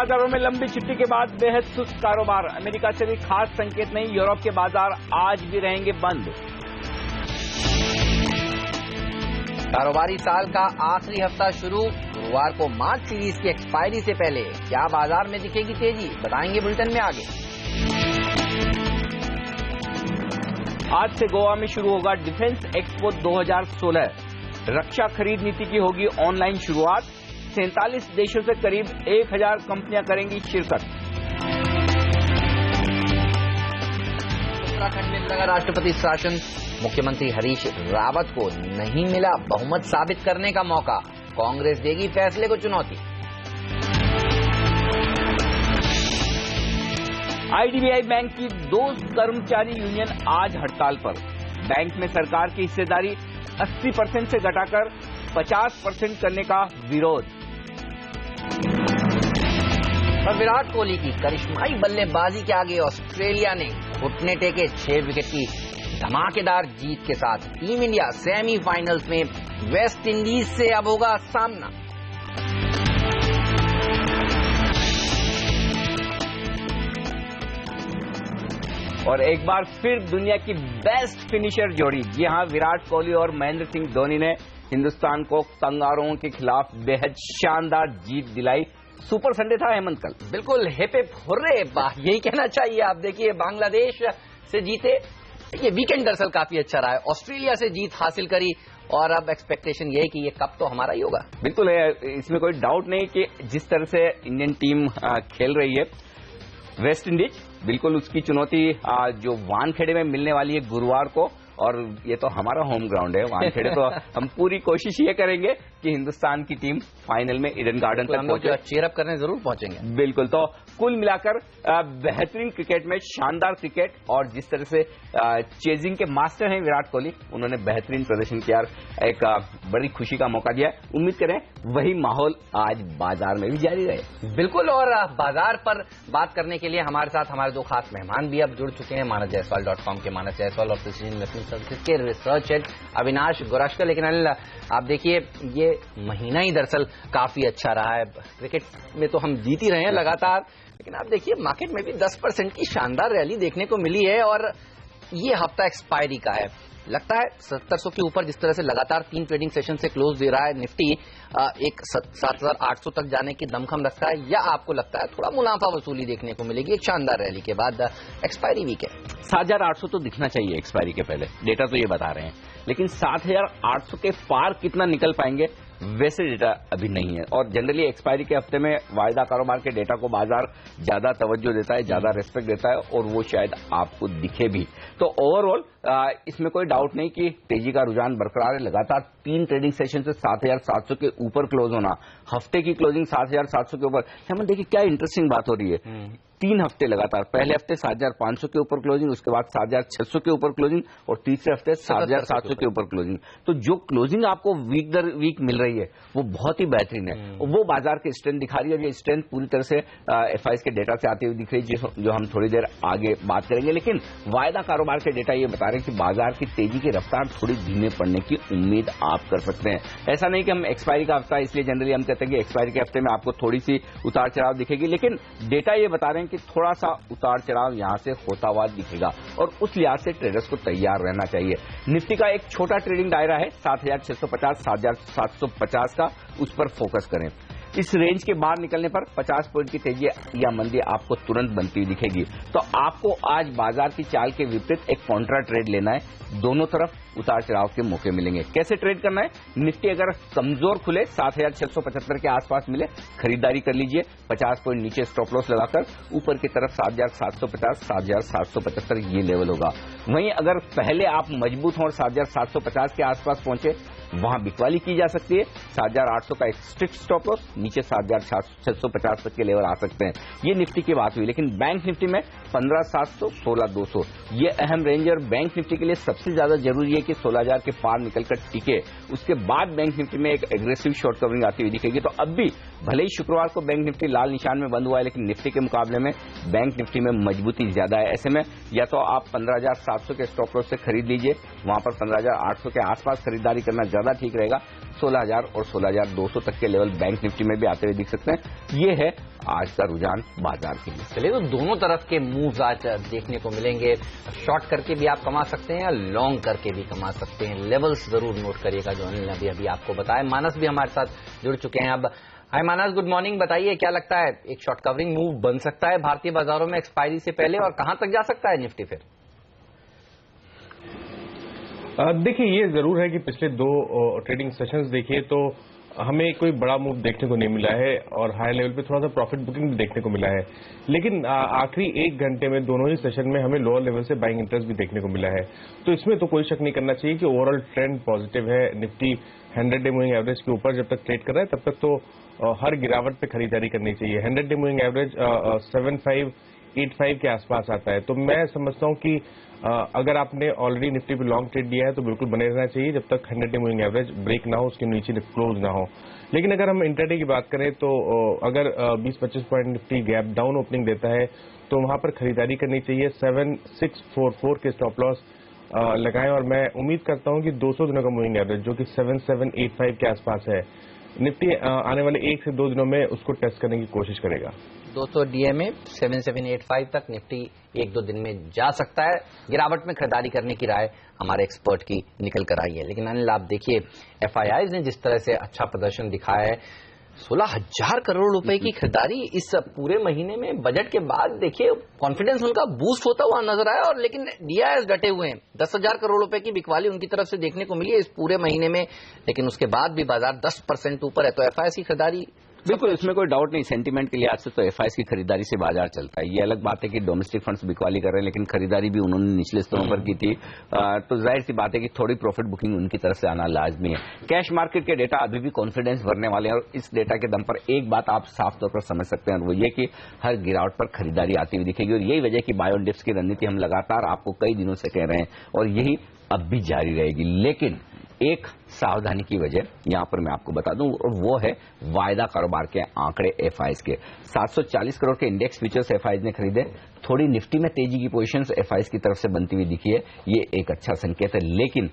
बाजारों में लंबी छुट्टी के बाद बेहद सुस्त कारोबार। अमेरिका से भी खास संकेत नहीं, यूरोप के बाजार आज भी रहेंगे बंद। कारोबारी साल का आखिरी हफ्ता शुरू, गुरुवार को मार्च सीरीज की एक्सपायरी से पहले क्या बाजार में दिखेगी तेजी, बताएंगे बुलेटिन में आगे। आज से गोवा में शुरू होगा डिफेंस एक्सपो 2016। रक्षा खरीद नीति की होगी ऑनलाइन शुरुआत। 47 देशों से करीब 1000 कंपनियां करेंगी शिरकत। उत्तराखंड में लगा राष्ट्रपति शासन, मुख्यमंत्री हरीश रावत को नहीं मिला बहुमत साबित करने का मौका, कांग्रेस देगी फैसले को चुनौती। आईडीबीआई बैंक की 2 कर्मचारी यूनियन आज हड़ताल पर। बैंक में सरकार की हिस्सेदारी 80% से घटाकर 50% करने का विरोध। और विराट कोहली की करिश्माई बल्लेबाजी के आगे ऑस्ट्रेलिया ने घुटने टेके 6 विकेट की धमाकेदार जीत के साथ टीम इंडिया सेमीफाइनल्स में वेस्ट इंडीज से अब होगा सामना। और एक बार फिर दुनिया की बेस्ट फिनिशर जोड़ी, जी हां, विराट कोहली और महेंद्र सिंह धोनी ने हिंदुस्तान को कंगारुओं के खिलाफ बेहद शानदार जीत दिलाई। सुपर संडे था हेमंत कल। बिल्कुल, हिप हिप हुर्रे, यही कहना चाहिए। आप देखिए, बांग्लादेश से जीते, ये वीकेंड दरअसल काफी अच्छा रहा है। ऑस्ट्रेलिया से जीत हासिल करी और अब एक्सपेक्टेशन ये है कि ये कप तो हमारा ही होगा। बिल्कुल है, इसमें कोई डाउट नहीं कि जिस तरह से इंडियन टीम खेल रही है, वेस्ट इंडीज बिल्कुल उसकी चुनौती जो वानखेड़े में मिलने वाली है गुरुवार को, और ये तो हमारा होम ग्राउंड है वानखेड़े, तो हम पूरी कोशिश ये करेंगे कि हिंदुस्तान की टीम फाइनल में ईडन गार्डन तक पहुंचे। चीयरअप करने जरूर पहुंचेंगे। बिल्कुल, तो कुल मिलाकर बेहतरीन क्रिकेट में शानदार क्रिकेट, और जिस तरह से चेजिंग के मास्टर हैं विराट कोहली, उन्होंने बेहतरीन प्रदर्शन किया, एक बड़ी खुशी का मौका दिया। उम्मीद करें वही माहौल आज बाजार में भी जारी रहे। बिल्कुल, और बाजार पर बात करने के लिए हमारे साथ हमारे 2 खास मेहमान भी अब जुड़ चुके हैं। manasjaiswal.com के मानस जायसवाल और प्रिसीजन इन्वेस्टमेंट सर्विसेज के रिसर्च हेड अविनाश गोराशकर। लेकिन अनिल, आप देखिए, ये महीना ही दरअसल काफी अच्छा रहा है। क्रिकेट में तो हम जीत ही रहे हैं लगातार, लेकिन आप देखिए मार्केट में भी 10% की शानदार रैली देखने को मिली है, और ये हफ्ता एक्सपायरी का है। लगता है 1700 के ऊपर जिस तरह से लगातार 3 ट्रेडिंग सेशन से क्लोज दे रहा है निफ्टी, एक 7800 तक जाने की दमखम रखता है, या आपको लगता है थोड़ा मुनाफा वसूली देखने को मिलेगी एक शानदार रैली के बाद? एक्सपायरी वीक है, 7800 तो दिखना चाहिए एक्सपायरी के पहले, डेटा तो ये बता रहे हैं, लेकिन 7800 के पार कितना निकल पाएंगे वैसे डेटा अभी नहीं है। और जनरली एक्सपायरी के हफ्ते में वायदा कारोबार के डेटा को बाजार ज्यादा तवज्जो देता है, ज्यादा रेस्पेक्ट देता है, और वो शायद आपको दिखे भी। तो ओवरऑल इसमें कोई डाउट नहीं कि तेजी का रुझान बरकरार है। लगातार 3 ट्रेडिंग सेशन से 7700 के ऊपर क्लोज होना, हफ्ते की क्लोजिंग 7700 के ऊपर। हम देखिए क्या इंटरेस्टिंग बात हो रही है, 3 हफ्ते लगातार, पहले हफ्ते 7500 के ऊपर क्लोजिंग, उसके बाद 7600 के ऊपर क्लोजिंग, और तीसरे हफ्ते 7700 के ऊपर क्लोजिंग। तो जो क्लोजिंग आपको वीक दर वीक मिल रही है वो बहुत ही बेहतरीन है, वो बाजार की स्ट्रेंथ दिखा रही है। और ये स्ट्रेंथ पूरी तरह से एफआईज के डेटा से आती हुई दिख रही है, जो हम थोड़ी देर आगे बात करेंगे। लेकिन वायदा कारोबार के डेटा ये बता रहे हैं कि बाजार की तेजी की रफ्तार थोड़ी धीमे पड़ने की उम्मीद आप कर सकते हैं। ऐसा नहीं कि हम एक्सपायरी का हफ्ता, इसलिए जनरली हम कहते हैं कि एक्सपायरी के हफ्ते में आपको थोड़ी सी उतार चढ़ाव दिखेगी, लेकिन डेटा ये बता रहे हैं कि थोड़ा सा उतार चढ़ाव यहां से होता हुआ दिखेगा, और उस लिहाज से ट्रेडर्स को तैयार रहना चाहिए। निफ्टी का एक छोटा ट्रेडिंग दायरा है 7650 7750 का, उस पर फोकस करें। इस रेंज के बाहर निकलने पर 50 पॉइंट की तेजी या मंदी आपको तुरंत बनती हुई दिखेगी। तो आपको आज बाजार की चाल के विपरीत एक कॉन्ट्रा ट्रेड लेना है, दोनों तरफ उतार चढ़ाव के मौके मिलेंगे। कैसे ट्रेड करना है? निफ्टी अगर कमजोर खुले 7675 के आसपास मिले, खरीदारी कर लीजिए, 50 पॉइंट नीचे स्टॉप लॉस लगाकर, ऊपर की तरफ 7750 7775 ये लेवल होगा। वहीं अगर पहले आप मजबूत हों और 7750 के आसपास पहुंचे, वहां बिकवाली की जा सकती है। 7800 का एक स्ट्रिक्ट स्टॉप लॉस, नीचे 7650 तक के लेवल आ सकते हैं। ये निफ्टी की बात हुई, लेकिन बैंक निफ्टी में 15700 16200 ये अहम रेंज, और बैंक निफ्टी के लिए सबसे ज्यादा जरूरी है कि 16000 के पार निकलकर टिके, उसके बाद बैंक निफ्टी में एक एग्रेसिव शॉर्ट कवरिंग आती हुई दिखेगी। तो अब भी भले ही शुक्रवार को बैंक निफ्टी लाल निशान में बंद हुआ है, लेकिन निफ्टी के मुकाबले में बैंक निफ्टी में मजबूती ज्यादा है। ऐसे में या तो आप 15,700 के स्टॉप लॉस से खरीद लीजिए, वहां पर 15,800 के आसपास खरीदारी करना ज्यादा ठीक रहेगा। 16,000 और 16,200 तक के लेवल बैंक निफ्टी में भी आते हुए दिख सकते हैं। ये है आज का रुझान बाजार के लिए। चलिए, तो दोनों तरफ के मूव्स आज देखने को मिलेंगे। शॉर्ट करके भी आप कमा सकते हैं या लॉन्ग करके भी कमा सकते हैं। लेवल्स जरूर नोट करिएगा जो अनिल ने अभी आपको बताया। मानस भी हमारे साथ जुड़ चुके हैं। अब हाय मानस, गुड मॉर्निंग। बताइए क्या लगता है, एक शॉर्ट कवरिंग मूव बन सकता है भारतीय बाजारों में एक्सपायरी से पहले, और कहां तक जा सकता है निफ्टी फिर? देखिए, ये जरूर है कि पिछले 2 ट्रेडिंग सेशंस देखिए तो हमें कोई बड़ा मूव देखने को नहीं मिला है और हाई लेवल पे थोड़ा सा प्रॉफिट बुकिंग भी देखने को मिला है। लेकिन आखिरी 1 घंटे में दोनों ही सेशन में हमें लोअर लेवल से बाइंग इंटरेस्ट भी देखने को मिला है। तो इसमें तो कोई शक नहीं करना चाहिए कि ओवरऑल ट्रेंड पॉजिटिव है। निफ्टी 100 डे मूविंग एवरेज के ऊपर जब तक ट्रेड कर रहा है तब तक तो हर गिरावट पे खरीदारी करनी चाहिए। 100 डे मूविंग एवरेज 7585 के आसपास आता है। तो मैं समझता हूं कि अगर आपने ऑलरेडी निफ्टी पे लॉन्ग ट्रेड दिया है तो बिल्कुल बने रहना चाहिए जब तक 100 डे मूविंग एवरेज ब्रेक ना हो, उसके नीचे क्लोज ना हो। लेकिन अगर हम इंट्राडे की बात करें तो अगर 20-25 point Nifty gap down opening देता है तो वहां पर खरीदारी करनी चाहिए। 7644 के स्टॉप लॉस लगाएं और मैं उम्मीद करता हूं कि 200 दिनों का मूविंग एवरेज जो कि 7785 के आसपास है, निफ्टी आने वाले 1 से 2 दिनों में उसको टेस्ट करने की कोशिश करेगा। 200 डीएमए 7785 तक निफ्टी 1-2 दिन में जा सकता है। गिरावट में खरीदारी करने की राय हमारे एक्सपर्ट की निकल कर आई है। लेकिन अनिल, आप देखिए एफआईआईज ने जिस तरह से अच्छा प्रदर्शन दिखाया है, 16,000 करोड़ रुपए की खरीदारी इस पूरे महीने में, बजट के बाद देखिए कॉन्फिडेंस उनका बूस्ट होता हुआ नजर आया। और लेकिन डीआईएस डटे हुए हैं। 10,000 करोड़ रुपए की बिकवाली उनकी तरफ से देखने को मिली है इस पूरे महीने में, लेकिन उसके बाद भी बाजार 10% ऊपर है। तो एफआईआई की खरीदारी बिल्कुल, इसमें कोई डाउट नहीं। सेंटीमेंट के लिहाज से तो एफआईआई की खरीदारी से बाजार चलता है। ये अलग बात है कि डोमेस्टिक फंड्स बिकवाली कर रहे हैं, लेकिन खरीदारी भी उन्होंने निचले स्तरों पर की थी। तो जाहिर सी बात है कि थोड़ी प्रॉफिट बुकिंग उनकी तरफ से आना लाजमी है। कैश मार्केट के डेटा अभी भी कॉन्फिडेंस भरने वाले हैं और इस डेटा के दम पर एक बात आप साफ तौर पर समझ सकते हैं, और वो ये कि हर गिरावट पर खरीदारी आती हुई दिखेगी। और यही वजह कि बाय ऑन डिप्स की रणनीति हम लगातार आपको कई दिनों से कह रहे हैं और यही अब भी जारी रहेगी। लेकिन एक सावधानी की वजह यहां पर मैं आपको बता दूं, और वो है वायदा कारोबार के आंकड़े एफआईआईज के। 740 करोड़ के इंडेक्स फ्यूचर्स एफआईआईज ने खरीदे। थोड़ी निफ्टी में तेजी की पोजीशंस एफआईआईज की तरफ से बनती हुई दिखी है, ये एक अच्छा संकेत है। लेकिन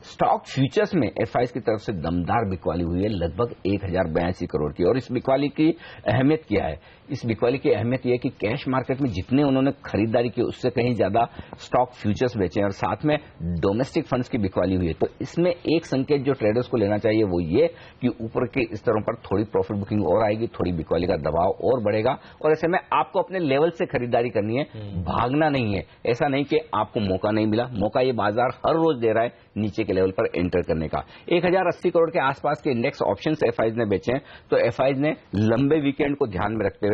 स्टॉक फ्यूचर्स में एफआईआईज की तरफ से दमदार बिकवाली हुई है, लगभग 1082 करोड़ की। और इस बिकवाली की अहमियत क्या है? इस बिकवाली की अहमियत यह कि कैश मार्केट में जितने उन्होंने खरीदारी की उससे कहीं ज्यादा स्टॉक फ्यूचर्स बेचे हैं और साथ में डोमेस्टिक फंड्स की बिकवाली हुई है। तो इसमें एक संकेत जो ट्रेडर्स को लेना चाहिए वो ये कि ऊपर के स्तरों पर थोड़ी प्रॉफिट बुकिंग और आएगी, थोड़ी बिकवाली का दबाव और बढ़ेगा। और ऐसे में आपको अपने लेवल से खरीदारी करनी है, भागना नहीं है। ऐसा नहीं कि आपको मौका नहीं मिला, मौका ये बाजार हर रोज दे रहा है नीचे के लेवल पर एंटर करने का। 1080 करोड़ के आसपास के इंडेक्स ऑप्शंस एफआईआईज ने बेचे हैं। तो एफआईआईज ने लंबे वीकेंड को ध्यान में रखते हुए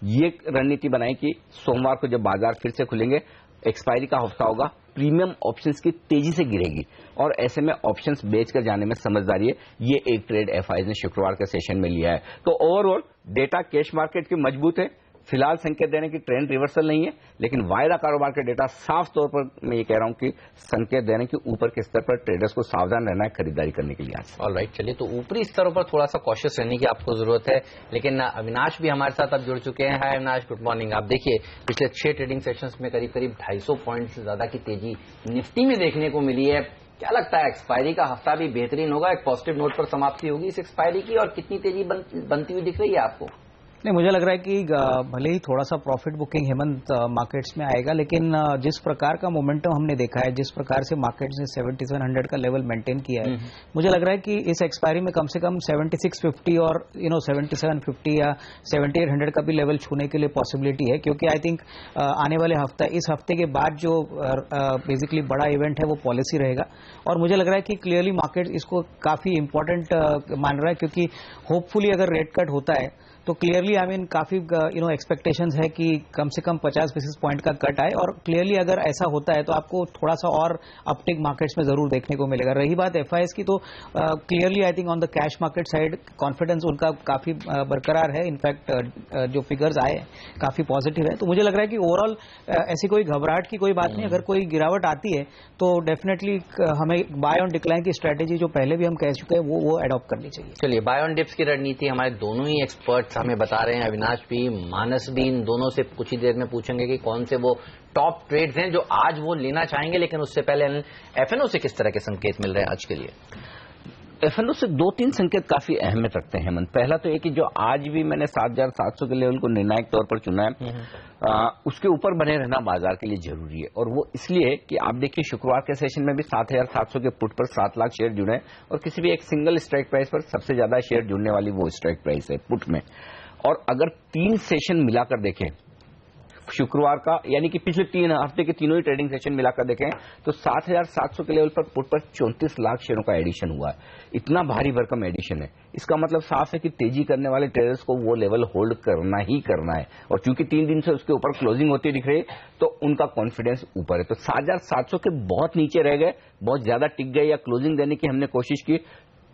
ये रणनीति बनाई कि सोमवार को जब बाजार फिर से खुलेंगे, एक्सपायरी का हफ्ता होगा, प्रीमियम ऑप्शंस की तेजी से गिरेगी और ऐसे में ऑप्शंस बेचकर जाने में समझदारी है। ये एक ट्रेड एफआईआईज ने शुक्रवार के सेशन में लिया है। तो ओवरऑल डेटा कैश मार्केट की मजबूत है। फिलहाल संकेत देने की ट्रेंड रिवर्सल नहीं है, लेकिन वायदा कारोबार के डेटा साफ तौर पर मैं ये कह रहा हूं कि संकेत देने के ऊपर के स्तर पर ट्रेडर्स को सावधान रहना है खरीदारी करने के लिए। ऑलराइट, चलिए, तो ऊपरी स्तरों पर थोड़ा सा कॉशियस रहने की आपको जरूरत है। लेकिन अविनाश भी हमारे साथ अब जुड़ चुके हैं। हाय अविनाश, गुड मॉर्निंग। आप देखिए पिछले 6 ट्रेडिंग सेशंस में करीब 250 पॉइंट से ज्यादा की तेजी निफ्टी में देखने को मिली है। क्या लगता है, एक्सपायरी का हफ्ता भी बेहतरीन होगा? एक पॉजिटिव नोट पर समाप्ति होगी इस एक्सपायरी की, और कितनी तेजी बनती हुई दिख रही है आपको? नहीं, मुझे लग रहा है कि भले ही थोड़ा सा प्रॉफिट बुकिंग हेमंत मार्केट्स में आएगा, लेकिन जिस प्रकार का मोमेंटम हमने देखा है, जिस प्रकार से मार्केट्स ने 7700 का लेवल मेंटेन किया है, मुझे लग रहा है कि इस एक्सपायरी में कम से कम 7650 और 7750 या 7800 का भी लेवल छूने के लिए पॉसिबिलिटी है। क्योंकि आई थिंक आने वाले हफ्ता, इस हफ्ते के बाद जो बेसिकली बड़ा इवेंट है वो पॉलिसी रहेगा। और मुझे लग रहा है कि क्लियरली मार्केट इसको काफी इंपॉर्टेंट मान रहा है, क्योंकि होपफुली अगर रेट कट होता है तो क्लियरली आई मीन काफी एक्सपेक्टेशंस है कि कम से कम 50 बेसिस पॉइंट का कट आए, और क्लियरली अगर ऐसा होता है तो आपको थोड़ा सा और अपटिक मार्केट्स में जरूर देखने को मिलेगा। रही बात एफआईएस की, तो clearly I think on the cash market side confidence उनका काफी बरकरार है। इनफैक्ट जो फिगर्स आए काफी पॉजिटिव है, तो मुझे लग रहा है कि ओवरऑल ऐसी कोई घबराहट की कोई बात नहीं। अगर कोई गिरावट आती है तो डेफिनेटली हमें बाय ऑन डिक्लाइन की स्ट्रेटेजी जो पहले भी हम कह चुके हैं वो एडॉप्ट करनी चाहिए। चलिए, बाय ऑन डिप्स की रणनीति हमारे दोनों ही एक्सपर्ट्स हमें बता रहे हैं, अविनाश भी, मानस भी। इन दोनों से कुछ ही देर में पूछेंगे कि कौन से वो टॉप ट्रेड्स हैं जो आज वो लेना चाहेंगे, लेकिन उससे पहले एफएनओ से किस तरह के संकेत मिल रहे हैं आज के लिए। एफएनओ से 2-3 संकेत काफी अहमियत रखते हैं हेमंत। पहला तो ये कि जो आज भी मैंने 7,700 के लेवल को निर्णायक तौर पर चुना है, उसके ऊपर बने रहना बाजार के लिए जरूरी है। और वो इसलिए कि आप देखिए शुक्रवार के सेशन में भी 7,700 के पुट पर 7 लाख शेयर जुड़े, और किसी भी एक सिंगल स्ट्राइक प्राइस पर सबसे ज्यादा शेयर जुड़ने वाली वो स्ट्राइक प्राइस है पुट में। और अगर 3 सेशन मिलाकर देखें शुक्रवार का, यानी कि पिछले 3 हफ्ते के तीनों ही ट्रेडिंग सेशन मिलाकर देखें, तो 7,700 के लेवल पर पुट पर 34 लाख शेयरों का एडिशन हुआ है। इतना भारी भरकम एडिशन है। इसका मतलब साफ है कि तेजी करने वाले ट्रेडर्स को वो लेवल होल्ड करना ही करना है, और चूंकि 3 दिन से उसके ऊपर क्लोजिंग होती दिख रही है तो उनका कॉन्फिडेंस ऊपर है। तो 7,700 के बहुत नीचे रह गए, बहुत ज्यादा टिक गए या क्लोजिंग देने की हमने कोशिश की,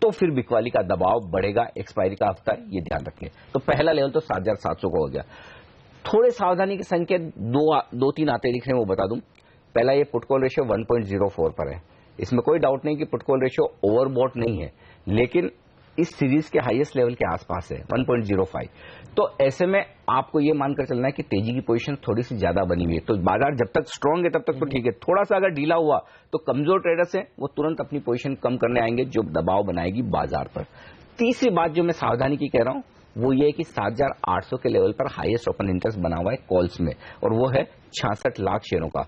तो फिर बिकवाली का दबाव बढ़ेगा। एक्सपायरी का हफ्ता, ये ध्यान रखें। तो पहला लेवल तो 7,700 का हो गया। थोड़े सावधानी के संकेत 2-3 आते दिख रहे हैं, वो बता दूं। पहला, ये पुट कॉल रेशियो 1.04 पर है। इसमें कोई डाउट नहीं कि पुट कॉल रेशियो ओवरबॉट नहीं है, लेकिन इस सीरीज के हाईएस्ट लेवल के आसपास है 1.05। तो ऐसे में आपको ये मानकर चलना है कि तेजी की पोजीशन थोड़ी सी ज्यादा बनी हुई है। तो बाजार जब तक स्ट्रांग है तब तक तो ठीक है, थोड़ा सा अगर ढीला हुआ तो कमजोर ट्रेडर्स हैं वो तुरंत अपनी पोजीशन कम करने आएंगे, जो दबाव बनाएगी बाजार पर। तीसरी बात जो मैं सावधानी की कह रहा हूं वो ये है कि 7,800 के लेवल पर हाईएस्ट ओपन इंटरेस्ट बना हुआ है कॉल्स में, और वो है 66 लाख शेयरों का।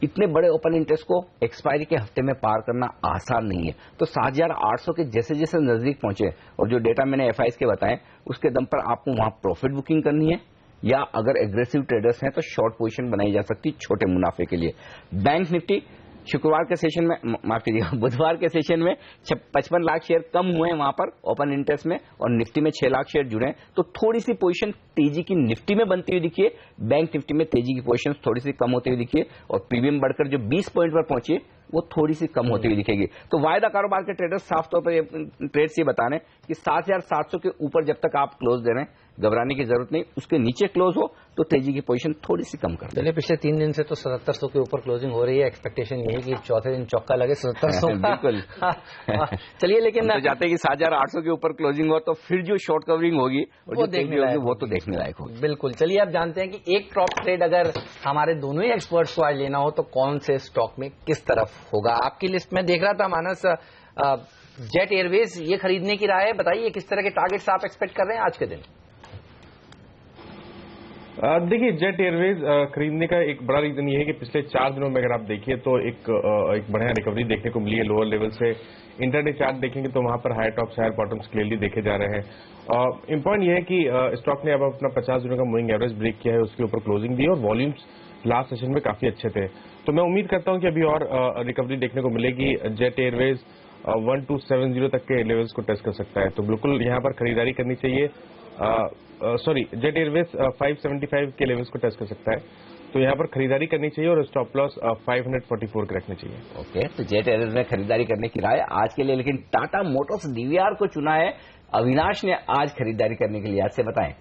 इतने बड़े ओपन इंटरेस्ट को एक्सपायरी के हफ्ते में पार करना आसान नहीं है। तो 7,800 के जैसे जैसे नजदीक पहुंचे, और जो डेटा मैंने एफआईएस के बताए, उसके दम पर आपको वहां प्रॉफिट बुकिंग करनी है, या अगर एग्रेसिव ट्रेडर्स हैं तो शॉर्ट पोजीशन बनाई जा सकती छोटे मुनाफे के लिए। बैंक निफ्टी शुक्रवार के सेशन में, माफ कीजिएगा, बुधवार के सेशन में 55 लाख शेयर कम हुए हैं वहां पर ओपन इंटरेस्ट में, और निफ्टी में 6 लाख शेयर जुड़े हैं। तो थोड़ी सी पोजीशन तेजी की निफ्टी में बनती हुई दिखिए, बैंक निफ्टी में तेजी की पोजीशन थोड़ी सी कम होती हुई दिखिए, और प्रीमियम बढ़कर जो 20 पॉइंट पर पहुंची वो थोड़ी सी कम होती हुई दिखेगी। तो वायदा कारोबार के ट्रेडर्स साफ तौर पर ट्रेड्स ये बता रहे हैं कि 7,700 के ऊपर जब तक आप क्लोज दे रहे हैं घबराने की जरूरत नहीं, उसके नीचे क्लोज हो तो तेजी की पोजीशन थोड़ी सी कम कर दें। चलिए, पिछले 3 दिन से तो 7,700 के ऊपर क्लोजिंग हो रही है। एक्सपेक्टेशन यही कि चौथे दिन चौका लगे 7,700 बिल्कुल। चलिए, लेकिन तो चाहते हैं कि 7,800 के ऊपर क्लोजिंग हो तो फिर जो शॉर्ट कवरिंग होगी और वो जो तेजी होगी वो तो देखने लायक होगी। बिल्कुल। चलिए, आप जानते हैं कि एक टॉप ट्रेड अगर हमारे दोनों ही एक्सपर्ट्स को आज लेना हो तो कौन से स्टॉक में किस तरफ होगा। आपकी लिस्ट में देख रहा था मानस, जेट एयरवेज ये खरीदने की राय है, बताइए किस तरह के टारगेट्स आप एक्सपेक्ट कर रहे हैं आज के दिन। देखिए, जेट एयरवेज खरीदने का एक बड़ा रीजन ये है कि पिछले 4 दिनों में अगर आप देखिए तो एक बढ़िया रिकवरी देखने को मिली है लोअर लेवल से। इंटरडे चार्ट देखेंगे तो वहां पर higher tops higher bottoms clearly देखे जा रहे हैं। इंपॉर्टेंट ये है कि स्टॉक ने अब अपना 50 दिनों का मूविंग एवरेज ब्रेक किया है, उसके ऊपर क्लोजिंग दी, और वॉल्यूम्स लास्ट सेशन में काफी अच्छे थे। तो मैं उम्मीद करता हूं कि अभी और रिकवरी देखने को मिलेगी। जेट एयरवेज 1270 तक के लेवल्स को टच कर सकता है, तो बिल्कुल यहां पर खरीदारी करनी चाहिए। जेट एयरवेज 575 के लेवल्स को टच कर सकता है, तो यहाँ पर खरीदारी करनी चाहिए, और स्टॉप लॉस 544 के रखने चाहिए। ओके, तो जेट एयरवेज में खरीदारी करने की राय आज के लिए। लेकिन टाटा मोटर्स डीवीआर को चुना है अविनाश ने आज खरीदारी करने के लिए, आज से बताएं।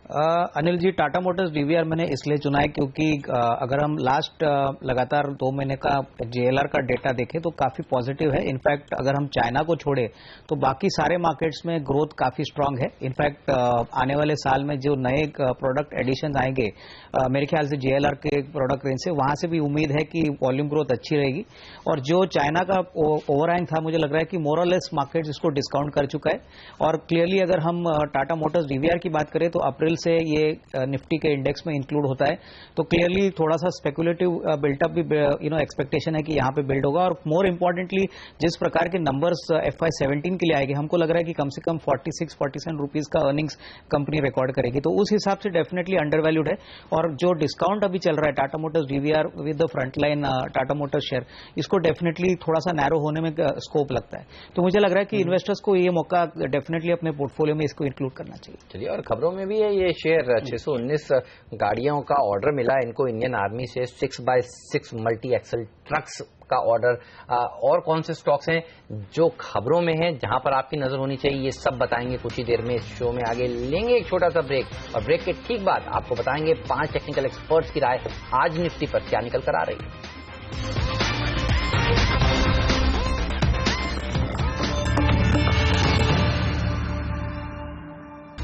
अनिल जी, टाटा मोटर्स डीवीआर मैंने इसलिए चुना है क्योंकि अगर हम लास्ट लगातार 2 महीने का जेएलआर का डेटा देखें तो काफी पॉजिटिव है। इनफैक्ट अगर हम चाइना को छोड़े तो बाकी सारे मार्केट्स में ग्रोथ काफी स्ट्रांग है। इनफैक्ट आने वाले साल में जो नए प्रोडक्ट एडिशन आएंगे, मेरे ख्याल से जेएलआर के प्रोडक्ट रेंज से, वहां से भी उम्मीद है कि वॉल्यूम ग्रोथ अच्छी रहेगी। और जो चाइना का ओवरहैंग था, मुझे लग रहा है कि मोरलेस मार्केट इसको डिस्काउंट कर चुका है। और क्लियरली अगर हम टाटा मोटर्स डीवीआर की बात करें तो अप्रैल लेवल से ये निफ्टी के इंडेक्स में इंक्लूड होता है, तो क्लियरली थोड़ा सा स्पेकुलेटिव बिल्टअप भी एक्सपेक्टेशन है कि यहाँ पे बिल्ड होगा। और मोर इंपॉर्टेंटली जिस प्रकार के नंबर्स FY17 के लिए आएंगे, हमको लग रहा है कि कम से कम 46-47 रुपीज का अर्निंग्स कंपनी रिकॉर्ड करेगी, तो उस हिसाब से डेफिनेटली अंडर वैल्यूड है। और जो डिस्काउंट अभी चल रहा है Tata Motors DVR with the frontline Tata Motors share, इसको डेफिनेटली थोड़ा सा नैरो होने में स्कोप लगता है। तो मुझे लग रहा है कि इन्वेस्टर्स को ये मौका डेफिनेटली अपने पोर्टफोलियो में इसको इंक्लूड करना चाहिए। चलिए, और खबरों में भी है ये शेयर 619 गाड़ियों का ऑर्डर मिला इनको इंडियन आर्मी से, 6x6 मल्टी एक्सल ट्रक्स का ऑर्डर। और कौन से स्टॉक्स हैं जो खबरों में हैं, जहां पर आपकी नजर होनी चाहिए, ये सब बताएंगे कुछ ही देर में इस शो में। आगे लेंगे एक छोटा सा ब्रेक, और ब्रेक के ठीक बाद आपको बताएंगे 5 टेक्निकल एक्सपर्ट्स की राय आज निफ्टी पर क्या निकल कर आ रही है।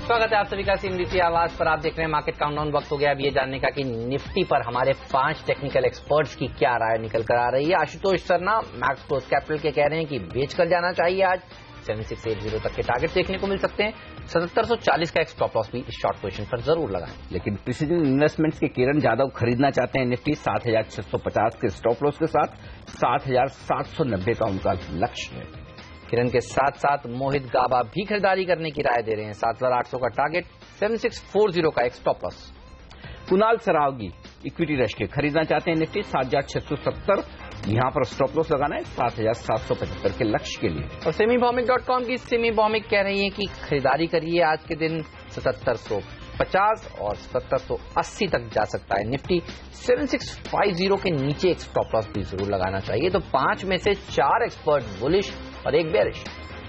स्वागत है आप सभी का CNBC आवाज पर। आप देख रहे हैं मार्केट काउंटडाउन। वक्त हो गया अब ये जानने का कि निफ्टी पर हमारे 5 टेक्निकल एक्सपर्ट्स की क्या राय निकल कर आ रही है। Ashutosh Sarna max close capital के कह रहे हैं कि बेच कर जाना चाहिए, आज 7680 तक के टारगेट देखने को मिल सकते हैं। 7740 का एक स्टॉप लॉस भी इस शॉर्ट पोजीशन पर जरूर लगाएं। लेकिन प्रिसीजन इन्वेस्टमेंट्स के किरण यादव खरीदना चाहते हैं निफ्टी 7650 के स्टॉप लॉस के साथ, 7790 का उनका लक्ष्य है। किरण के साथ साथ मोहित गाबा भी खरीदारी करने की राय दे रहे हैं, 7800 का टारगेट, 7640 का एक stop loss. Kunal Saraogi equity rush के खरीदना चाहते हैं निफ्टी 7670, यहां पर स्टॉप लॉस लगाना है 7775 के लक्ष्य के लिए। और सेमीबॉमिक.com की सेमी बॉमिक कह रही है कि खरीदारी करिए आज के दिन 7750 और 7780 तक जा सकता है निफ्टी। 7650 के नीचे एक स्टॉप लॉस भी जरूर लगाना चाहिए। तो 5 में से 4 एक्सपर्ट बुलिश और एक बेरिश।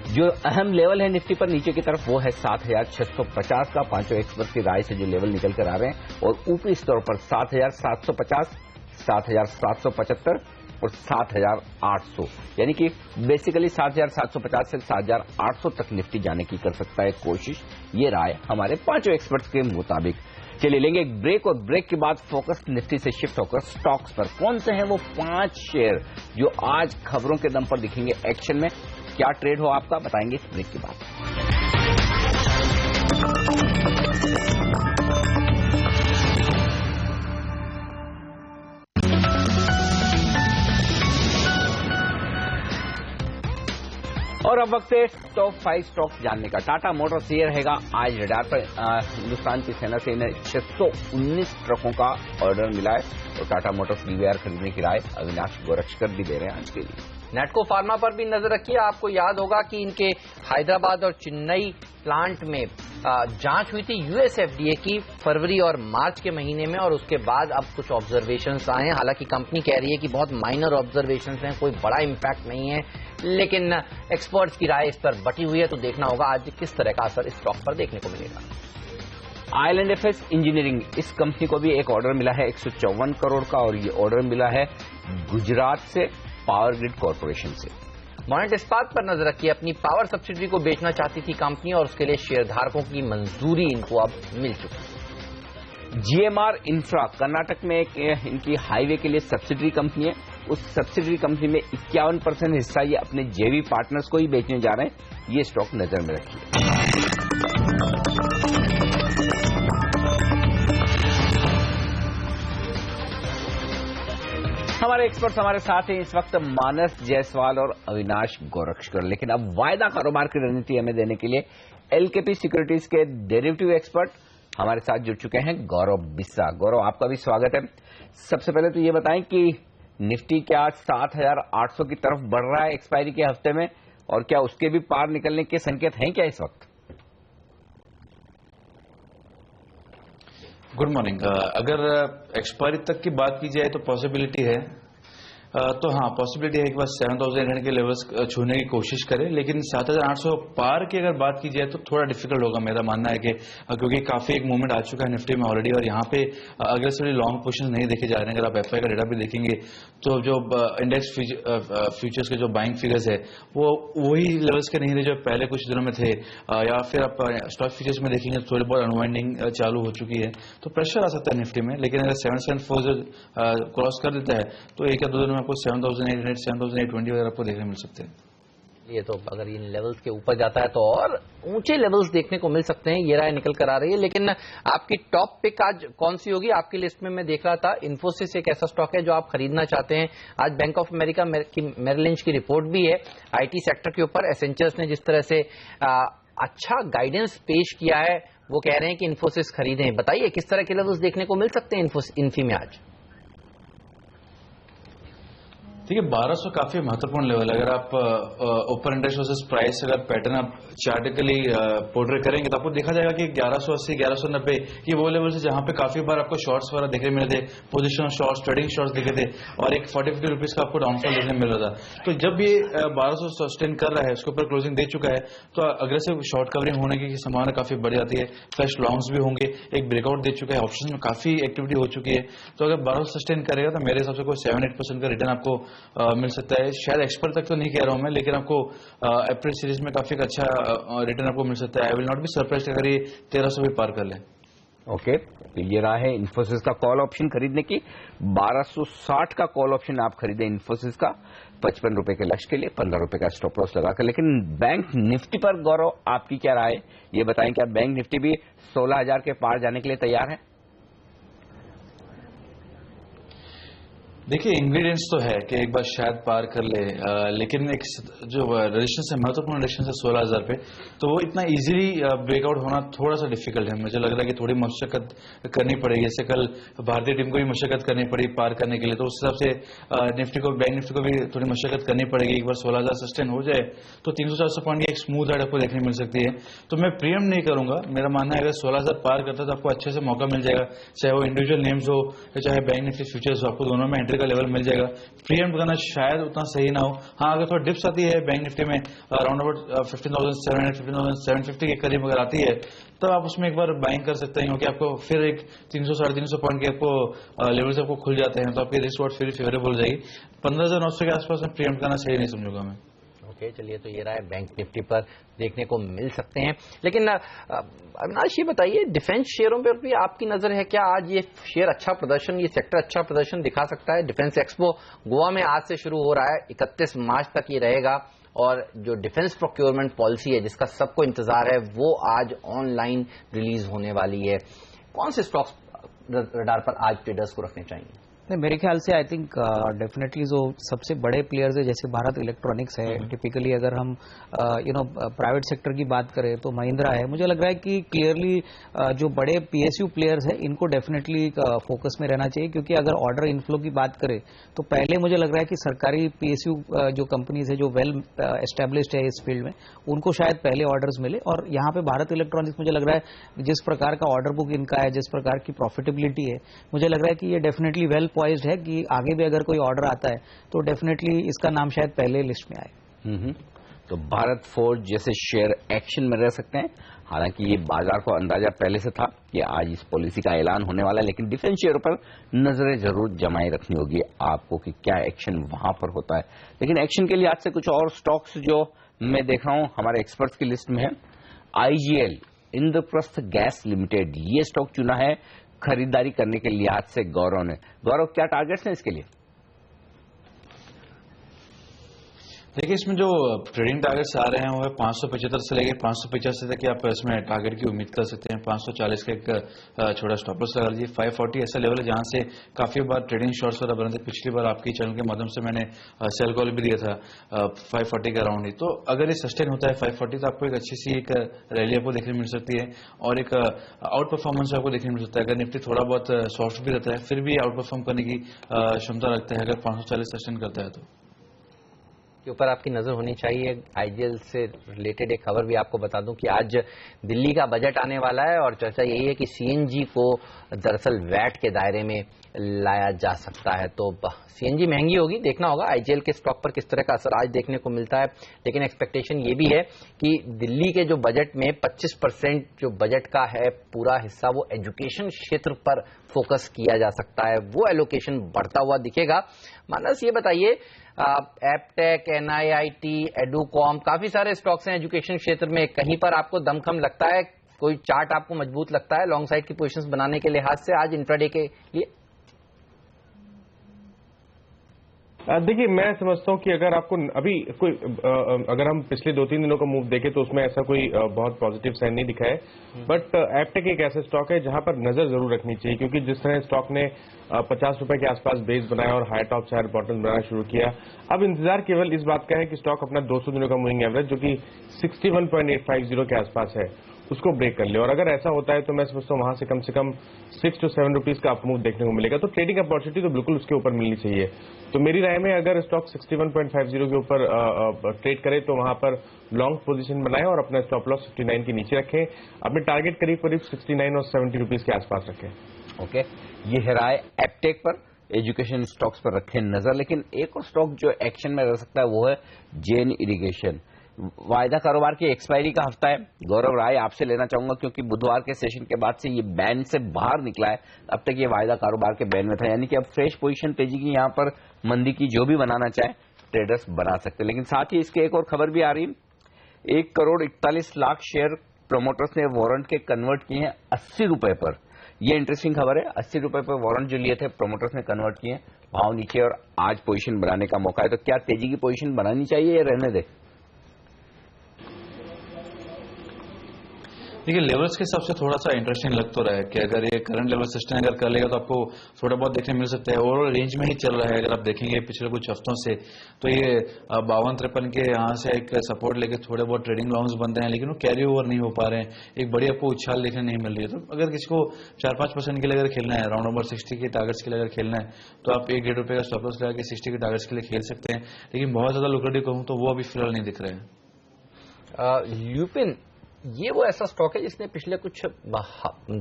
जो अहम लेवल है निफ्टी पर नीचे की तरफ वो है 7650 का, 5 एक्सपर्ट की राय से जो लेवल निकल कर आ रहे हैं, और ऊपरी स्तर पर 7750, 7775 और 7800, यानी कि बेसिकली 7750 से 7800 तक निफ्टी जाने की कर सकता है कोशिश। ये राय हमारे 5 एक्सपर्ट्स के मुताबिक। चलिए लेंगे एक ब्रेक, और ब्रेक के बाद फोकस निफ्टी से शिफ्ट होकर स्टॉक्स पर। कौन से हैं वो 5 शेयर जो आज खबरों के दम पर दिखेंगे एक्शन में, क्या ट्रेड हो आपका, बताएंगे इस ब्रेक के बाद। और अब वक्त है टॉप 5 स्टॉक्स जानने का। टाटा मोटर्स ये रहेगा आज रडार पर। हिंदुस्तान की सेना से इन्हें 619 ट्रकों का ऑर्डर मिला है, और टाटा मोटर्स DVR खरीदने की राय अविनाश गोरक्षकर भी दे रहे हैं आज के लिए। नेटको फार्मा पर भी नजर रखिए। आपको याद होगा कि इनके हैदराबाद और चेन्नई प्लांट में जांच हुई थी US FDA की फरवरी और मार्च के महीने में, और उसके बाद अब कुछ ऑब्जर्वेशंस आए हैं। हालांकि कंपनी कह रही है कि बहुत माइनर ऑब्जर्वेशंस हैं, कोई बड़ा इंपैक्ट नहीं है, लेकिन एक्सपर्ट्स की राय इस पर बटी हुई है। तो देखना होगा आज किस तरह का असर इस स्टॉक पर देखने को मिलेगा। IL&FS इंजीनियरिंग, इस कंपनी को भी एक ऑर्डर मिला है 154 करोड़ का, और ये ऑर्डर मिला है गुजरात से पावर ग्रिड कॉर्पोरेशन से। मोनेट इस्पात पर नजर रखिए। अपनी पावर सब्सिडरी को बेचना चाहती थी कंपनी, और उसके लिए शेयरधारकों की मंजूरी इनको अब मिल चुकी है। GMR इंफ्रा कर्नाटक में एक इनकी हाईवे के लिए सब्सिडरी कंपनी है। उस सब्सिडरी कंपनी में 51% हिस्सा ये अपने JV पार्टनर्स को ही बेचने जा रहे हैं। ये स्टॉक नजर में रखिए। हमारे एक्सपर्ट्स हमारे साथ हैं इस वक्त, मानस जायसवाल और अविनाश गोरक्षकर। लेकिन अब वायदा कारोबार की रणनीति हमें देने के लिए LKP सिक्योरिटीज के डेरिवेटिव एक्सपर्ट हमारे साथ जुड़ चुके हैं, गौरव बिस्सा। गौरव, आपका भी स्वागत है। सबसे पहले तो ये बताएं कि निफ्टी क्या 7800 की तरफ बढ़ रहा है एक्सपायरी के हफ्ते में, और क्या उसके भी पार निकलने के संकेत हैं क्या इस वक्त? Good morning. अगर एक्सपायरी तक की बात की जाए तो पॉसिबिलिटी है, तो हाँ पॉसिबिलिटी है कि बस 7800 के लेवल्स छूने की कोशिश करें, लेकिन 7800 पार की अगर बात की जाए तो थोड़ा डिफिकल्ट होगा। मेरा मानना है कि क्योंकि काफी एक मूवमेंट आ चुका है निफ्टी में ऑलरेडी, और यहाँ पे अग्रेसिवली लॉन्ग पोजीशंस नहीं देखे जा रहे हैं। अगर आप FI का डेटा भी देखेंगे तो जो इंडेक्स फ्यूचर्स के जो बाइंग फिगर्स है वो वही लेवल्स के नहीं थे जो पहले कुछ दिनों में थे, या फिर आप स्टॉक फ्यूचर्स में देखेंगे तो थोड़ी बहुत अनवाइंडिंग चालू हो चुकी है, तो प्रेशर आ सकता है निफ्टी में। लेकिन अगर 7740 क्रॉस कर देता है तो एक या दो दिन में आपको 7800, 7820 वगैरह आपको देखने मिल सकते हैं। ये तो अगर इन लेवल्स के ऊपर जाता है तो और ऊंचे लेवल्स देखने को मिल सकते हैं। ये राय निकल कर आ रही है। लेकिन आपकी टॉप पिक आज कौन सी होगी आपकी लिस्ट में? मैं देख रहा था इन्फोसिस एक ऐसा स्टॉक है जो आप खरीदना चाहते हैं। आज बैंक ऑफ अमेरिका की मेरिल लिंच की रिपोर्ट भी है आईटी सेक्टर के ऊपर। एसेंचर्स ने जिस तरह से अच्छा गाइडेंस पेश किया है, वो कह रहे हैं कि इन्फोसिस खरीदें। बताइए किस तरह के लेवल्स देखने को मिल सकते हैं इन्फी में आज? देखिए 1200 काफी महत्वपूर्ण लेवल है। अगर आप ओपन इंडेक्स वर्सेस प्राइस अगर पैटर्न आप चार्टिकली पोर्ट्रे करेंगे तो आपको देखा जाएगा कि 1180 1190 ये वो लेवल है जहां पे काफी बार आपको शॉर्ट्स वगैरह देखने मिले थे, पोजिशन शॉर्ट्स, ट्रेडिंग शॉर्ट्स दिखे थे और एक 40-50 रुपीज का आपको डाउनफॉल देखने मिल रहा था। तो जब ये 1200 सस्टेन कर रहा है, उसके ऊपर क्लोजिंग दे चुका है, तो अग्रेसिव शॉर्ट कवरिंग होने की संभावना काफी बढ़ जाती है। फ्रेश लॉन्ग्स भी होंगे, एक ब्रेकआउट दे चुका है, ऑप्शन में काफी एक्टिविटी हो चुकी है। तो अगर 1200 सस्टेन करेगा तो मेरे हिसाब से कोई 7-8% का रिटर्न आपको मिल सकता है। शायद एक्सपर्ट तक तो नहीं कह रहा हूं मैं, लेकिन आपको अप्रैल सीरीज में काफी अच्छा रिटर्न आपको मिल सकता है। I will not be surprised अगर ये 1300 भी पार कर ले। ओके, तो ये रहा है इन्फोसिस का कॉल ऑप्शन खरीदने की। 1260 का कॉल ऑप्शन आप खरीदें इन्फोसिस का 55 रुपए के लक्ष्य के लिए, 15 रुपए का स्टॉप लॉस लगाकर। लेकिन बैंक निफ्टी पर गौरव आपकी क्या राय है, ये बताएं। क्या बैंक निफ्टी भी 16,000 के पार जाने के लिए तैयार है? देखिए इंग्रेडिएंट्स तो है कि एक बार शायद पार कर ले, लेकिन एक जो रेजिस्टेंस है, महत्वपूर्ण रेजिस्टेंस है 16,000 पे, तो वो इतना इजीली ब्रेकआउट होना थोड़ा सा डिफिकल्ट है। मुझे लग रहा है कि थोड़ी मशक्कत करनी पड़ेगी। जैसे कल भारतीय टीम को भी मशक्कत करनी पड़ी पार करने के लिए, तो उस हिसाब से निफ्टी को, बैंक निफ्टी को भी थोड़ी मशक्कत करनी पड़ेगी। एक बार 16,000 सस्टेन हो जाए तो 300-400 पॉइंट की एक स्मूथ हाइट आपको देखने मिल सकती है। तो मैं प्रीएम नहीं करूंगा। मेरा मानना है अगर 16,000 पार करता है तो आपको अच्छे से मौका मिल जाएगा, चाहे वो इंडिविजुअल नेम्स हो चाहे बैंक निफ्टी फ्यूचर्स हो, आपको दोनों में एंट्री का लेवल मिल जाएगा। प्रीएम्प्ट करना शायद उतना सही ना हो। हाँ, अगर थोड़ा डिप्स आती है बैंक निफ्टी में अराउंड अबाउट 15,700 15,750 के करीब अगर आती है, तो आप उसमें एक बार बाइंग कर सकते हैं, क्योंकि आपको फिर एक 300-350 पॉइंट के आपको लेवल्स आपको खुल जाते हैं, तो आपकी रिस्क वॉट फिर फेवरेबल हो जाएगी। 15,900 के आसपास में प्रीएम्प्ट करना सही नहीं समझूंगा मैं। ओके, चलिए, तो ये रहा है बैंक निफ्टी पर देखने को मिल सकते हैं। लेकिन अविनाश ये बताइए, डिफेंस शेयरों पर भी आपकी नजर है क्या? आज ये शेयर अच्छा प्रदर्शन, ये सेक्टर अच्छा प्रदर्शन दिखा सकता है? डिफेंस एक्सपो गोवा में आज से शुरू हो रहा है, 31 मार्च तक ये रहेगा, और जो डिफेंस प्रोक्योरमेंट पॉलिसी है जिसका सबको इंतजार है वो आज ऑनलाइन रिलीज होने वाली है। कौन से स्टॉक्स रडार पर आज ट्रेडर्स को रखने चाहिए? नहीं, मेरे ख्याल से आई थिंक डेफिनेटली जो सबसे बड़े प्लेयर्स है जैसे भारत इलेक्ट्रॉनिक्स है, टिपिकली अगर हम प्राइवेट सेक्टर की बात करें तो महिंद्रा है। मुझे लग रहा है कि क्लियरली जो बड़े पीएसयू प्लेयर्स है इनको डेफिनेटली फोकस में रहना चाहिए, क्योंकि अगर ऑर्डर इनफ्लो की बात करें तो पहले मुझे लग रहा है कि सरकारी पीएसयू जो कंपनीज है जो वेल एस्टेब्लिश्ड है इस फील्ड में, उनको शायद पहले ऑर्डर्स मिले। और यहाँ पे भारत इलेक्ट्रॉनिक्स मुझे लग रहा है जिस प्रकार का ऑर्डर बुक इनका है, जिस प्रकार की प्रॉफिटेबिलिटी है, मुझे लग रहा है कि ये डेफिनेटली वेल पॉइज्ड है कि आगे भी अगर कोई ऑर्डर आता है तो डेफिनेटली इसका नाम शायद पहले लिस्ट में आए। तो भारत फोर्ज जैसे शेयर एक्शन में रह सकते हैं। हालांकि ये बाजार को अंदाजा पहले से था कि आज इस पॉलिसी का ऐलान होने वाला है, लेकिन डिफेंस शेयरों पर नजरें जरूर जमाए रखनी होगी आपको कि क्या एक्शन वहां पर होता है। लेकिन एक्शन के लिए आज से कुछ और स्टॉक्स जो मैं देख रहा हूं हमारे एक्सपर्ट्स की लिस्ट में है। आईजीएल, इंद्रप्रस्थ गैस लिमिटेड, ये स्टॉक चुना है खरीदारी करने के लिहाज से गौरव ने। गौरव, क्या टारगेट्स हैं इसके लिए? देखिए इसमें जो ट्रेडिंग टारगेट्स आ रहे हैं वो है 575 से लेकर 585 तक आप इसमें टारगेट की उम्मीद कर सकते हैं। 540 का एक छोटा स्टॉप लॉस लगा लीजिए। 540 ऐसा लेवल है जहां से काफी बार ट्रेडिंग शॉर्ट्स वगैरह बने थे। पिछली बार आपकी चैनल के माध्यम से मैंने सेल कॉल भी दिया था 540 के अराउंड ही। तो अगर ये सस्टेन होता है 540 तो आपको एक अच्छी सी एक रैली आपको देखने मिल सकती है और एक आउट परफॉर्मेंस आपको देखने मिल सकता है। अगर निफ्टी थोड़ा बहुत सॉफ्ट भी रहता है फिर भी आउट परफॉर्म करने की क्षमता रखता है अगर 540 सस्टेन करता है तो। के ऊपर आपकी नजर होनी चाहिए। आईजीएल से रिलेटेड एक खबर भी आपको बता दूं कि आज दिल्ली का बजट आने वाला है और चर्चा यही है कि सीएनजी को दरअसल वैट के दायरे में लाया जा सकता है। तो सीएनजी महंगी होगी, देखना होगा आईजीएल के स्टॉक पर किस तरह का असर आज देखने को मिलता है। लेकिन एक्सपेक्टेशन ये भी है कि दिल्ली के जो बजट में 25% जो बजट का है पूरा हिस्सा वो एजुकेशन क्षेत्र पर फोकस किया जा सकता है, वो एलोकेशन बढ़ता हुआ दिखेगा। मानस, ये बताइए, एपटेक, एनआईआईटी, एडुकॉम, काफी सारे स्टॉक्स हैं एजुकेशन क्षेत्र में, कहीं पर आपको दमखम लगता है, कोई चार्ट आपको मजबूत लगता है लॉन्ग साइड की पोजीशंस बनाने के लिहाज से आज इंट्राडे के लिए? देखिए, मैं समझता हूं कि अगर आपको अभी कोई अगर हम पिछले 2-3 दिनों का मूव देखें तो उसमें ऐसा कोई बहुत पॉजिटिव साइन नहीं दिखा है, बट एपटेक एक ऐसा स्टॉक है जहां पर नजर जरूर रखनी चाहिए, क्योंकि जिस तरह स्टॉक ने 50 रुपए के आसपास बेस बनाया और हाई टॉप हायर बॉटम बनाना शुरू किया, अब इंतजार केवल इस बात का है कि स्टॉक अपना 200 दिनों का मूविंग एवरेज जो कि 61.850 के आसपास है उसको ब्रेक कर ले, और अगर ऐसा होता है तो मैं समझता हूं वहां से कम 6 to 7 रुपीज का अपमूव देखने को मिलेगा। तो ट्रेडिंग अपॉर्चुनिटी तो बिल्कुल उसके ऊपर मिलनी चाहिए। तो मेरी राय में अगर स्टॉक 61.50 के ऊपर ट्रेड करे तो वहां पर लॉन्ग पोजीशन बनाएं और अपना स्टॉप लॉस 59 के नीचे रखें, अपने टारगेट करीब 69 और 70 रुपीज के आसपास रखें। ओके, ये है राय एपटेक पर। एजुकेशन स्टॉक्स पर रखें नजर। लेकिन एक और स्टॉक जो एक्शन में रह सकता है वो है जेन इरिगेशन। वायदा कारोबार की एक्सपायरी का हफ्ता है। गौरव राय आपसे लेना चाहूंगा, क्योंकि बुधवार के सेशन के बाद से ये बैन से बाहर निकला है। अब तक ये वायदा कारोबार के बैन में था, यानी कि अब फ्रेश पोजीशन तेजी की यहां पर मंदी की जो भी बनाना चाहे ट्रेडर्स बना सकते हैं। लेकिन साथ ही इसके एक और खबर भी आ रही है, 1,41,00,000 शेयर प्रमोटर्स ने वारंट के कन्वर्ट किए हैं 80 रुपए पर। ये इंटरेस्टिंग खबर है। 80 रुपए पर वारंट जो लिए थे प्रमोटर्स ने कन्वर्ट किए, भाव नीचे और आज पोजीशन बनाने का मौका है। तो क्या तेजी की पोजीशन बनानी चाहिए या रहने दे? देखिए, लेवल्स के हिसाब से थोड़ा सा इंटरेस्टिंग लग तो रहा है कि अगर ये करंट लेवल सिस्टम अगर कर लेगा तो आपको थोड़ा बहुत देखने मिल सकता है। ओवरऑल रेंज में ही चल रहा है। अगर आप देखेंगे पिछले कुछ हफ्तों से तो ये 52-53 के यहाँ से एक सपोर्ट लेके थोड़े बहुत ट्रेडिंग लॉन्ग्स बन रहे हैं, लेकिन वो कैरी ओवर नहीं हो पा रहे हैं। एक बड़ी आपको उछाल देखने नहीं मिल रही है। तो अगर किसी को 4-5% के लिए अगर खेलना है, राउंड नंबर 60 के टारगेट्स के लिए अगर खेलना है, तो आप 1-1.5 रुपए का स्टॉप लॉस लगा के 60 के टारगेट्स के लिए खेल सकते हैं। लेकिन बहुत ज्यादा लुक्रेटिव कहूँ तो वो अभी फिलहाल नहीं दिख रहे हैं। ल्यूपिन ये वो ऐसा स्टॉक है जिसने पिछले कुछ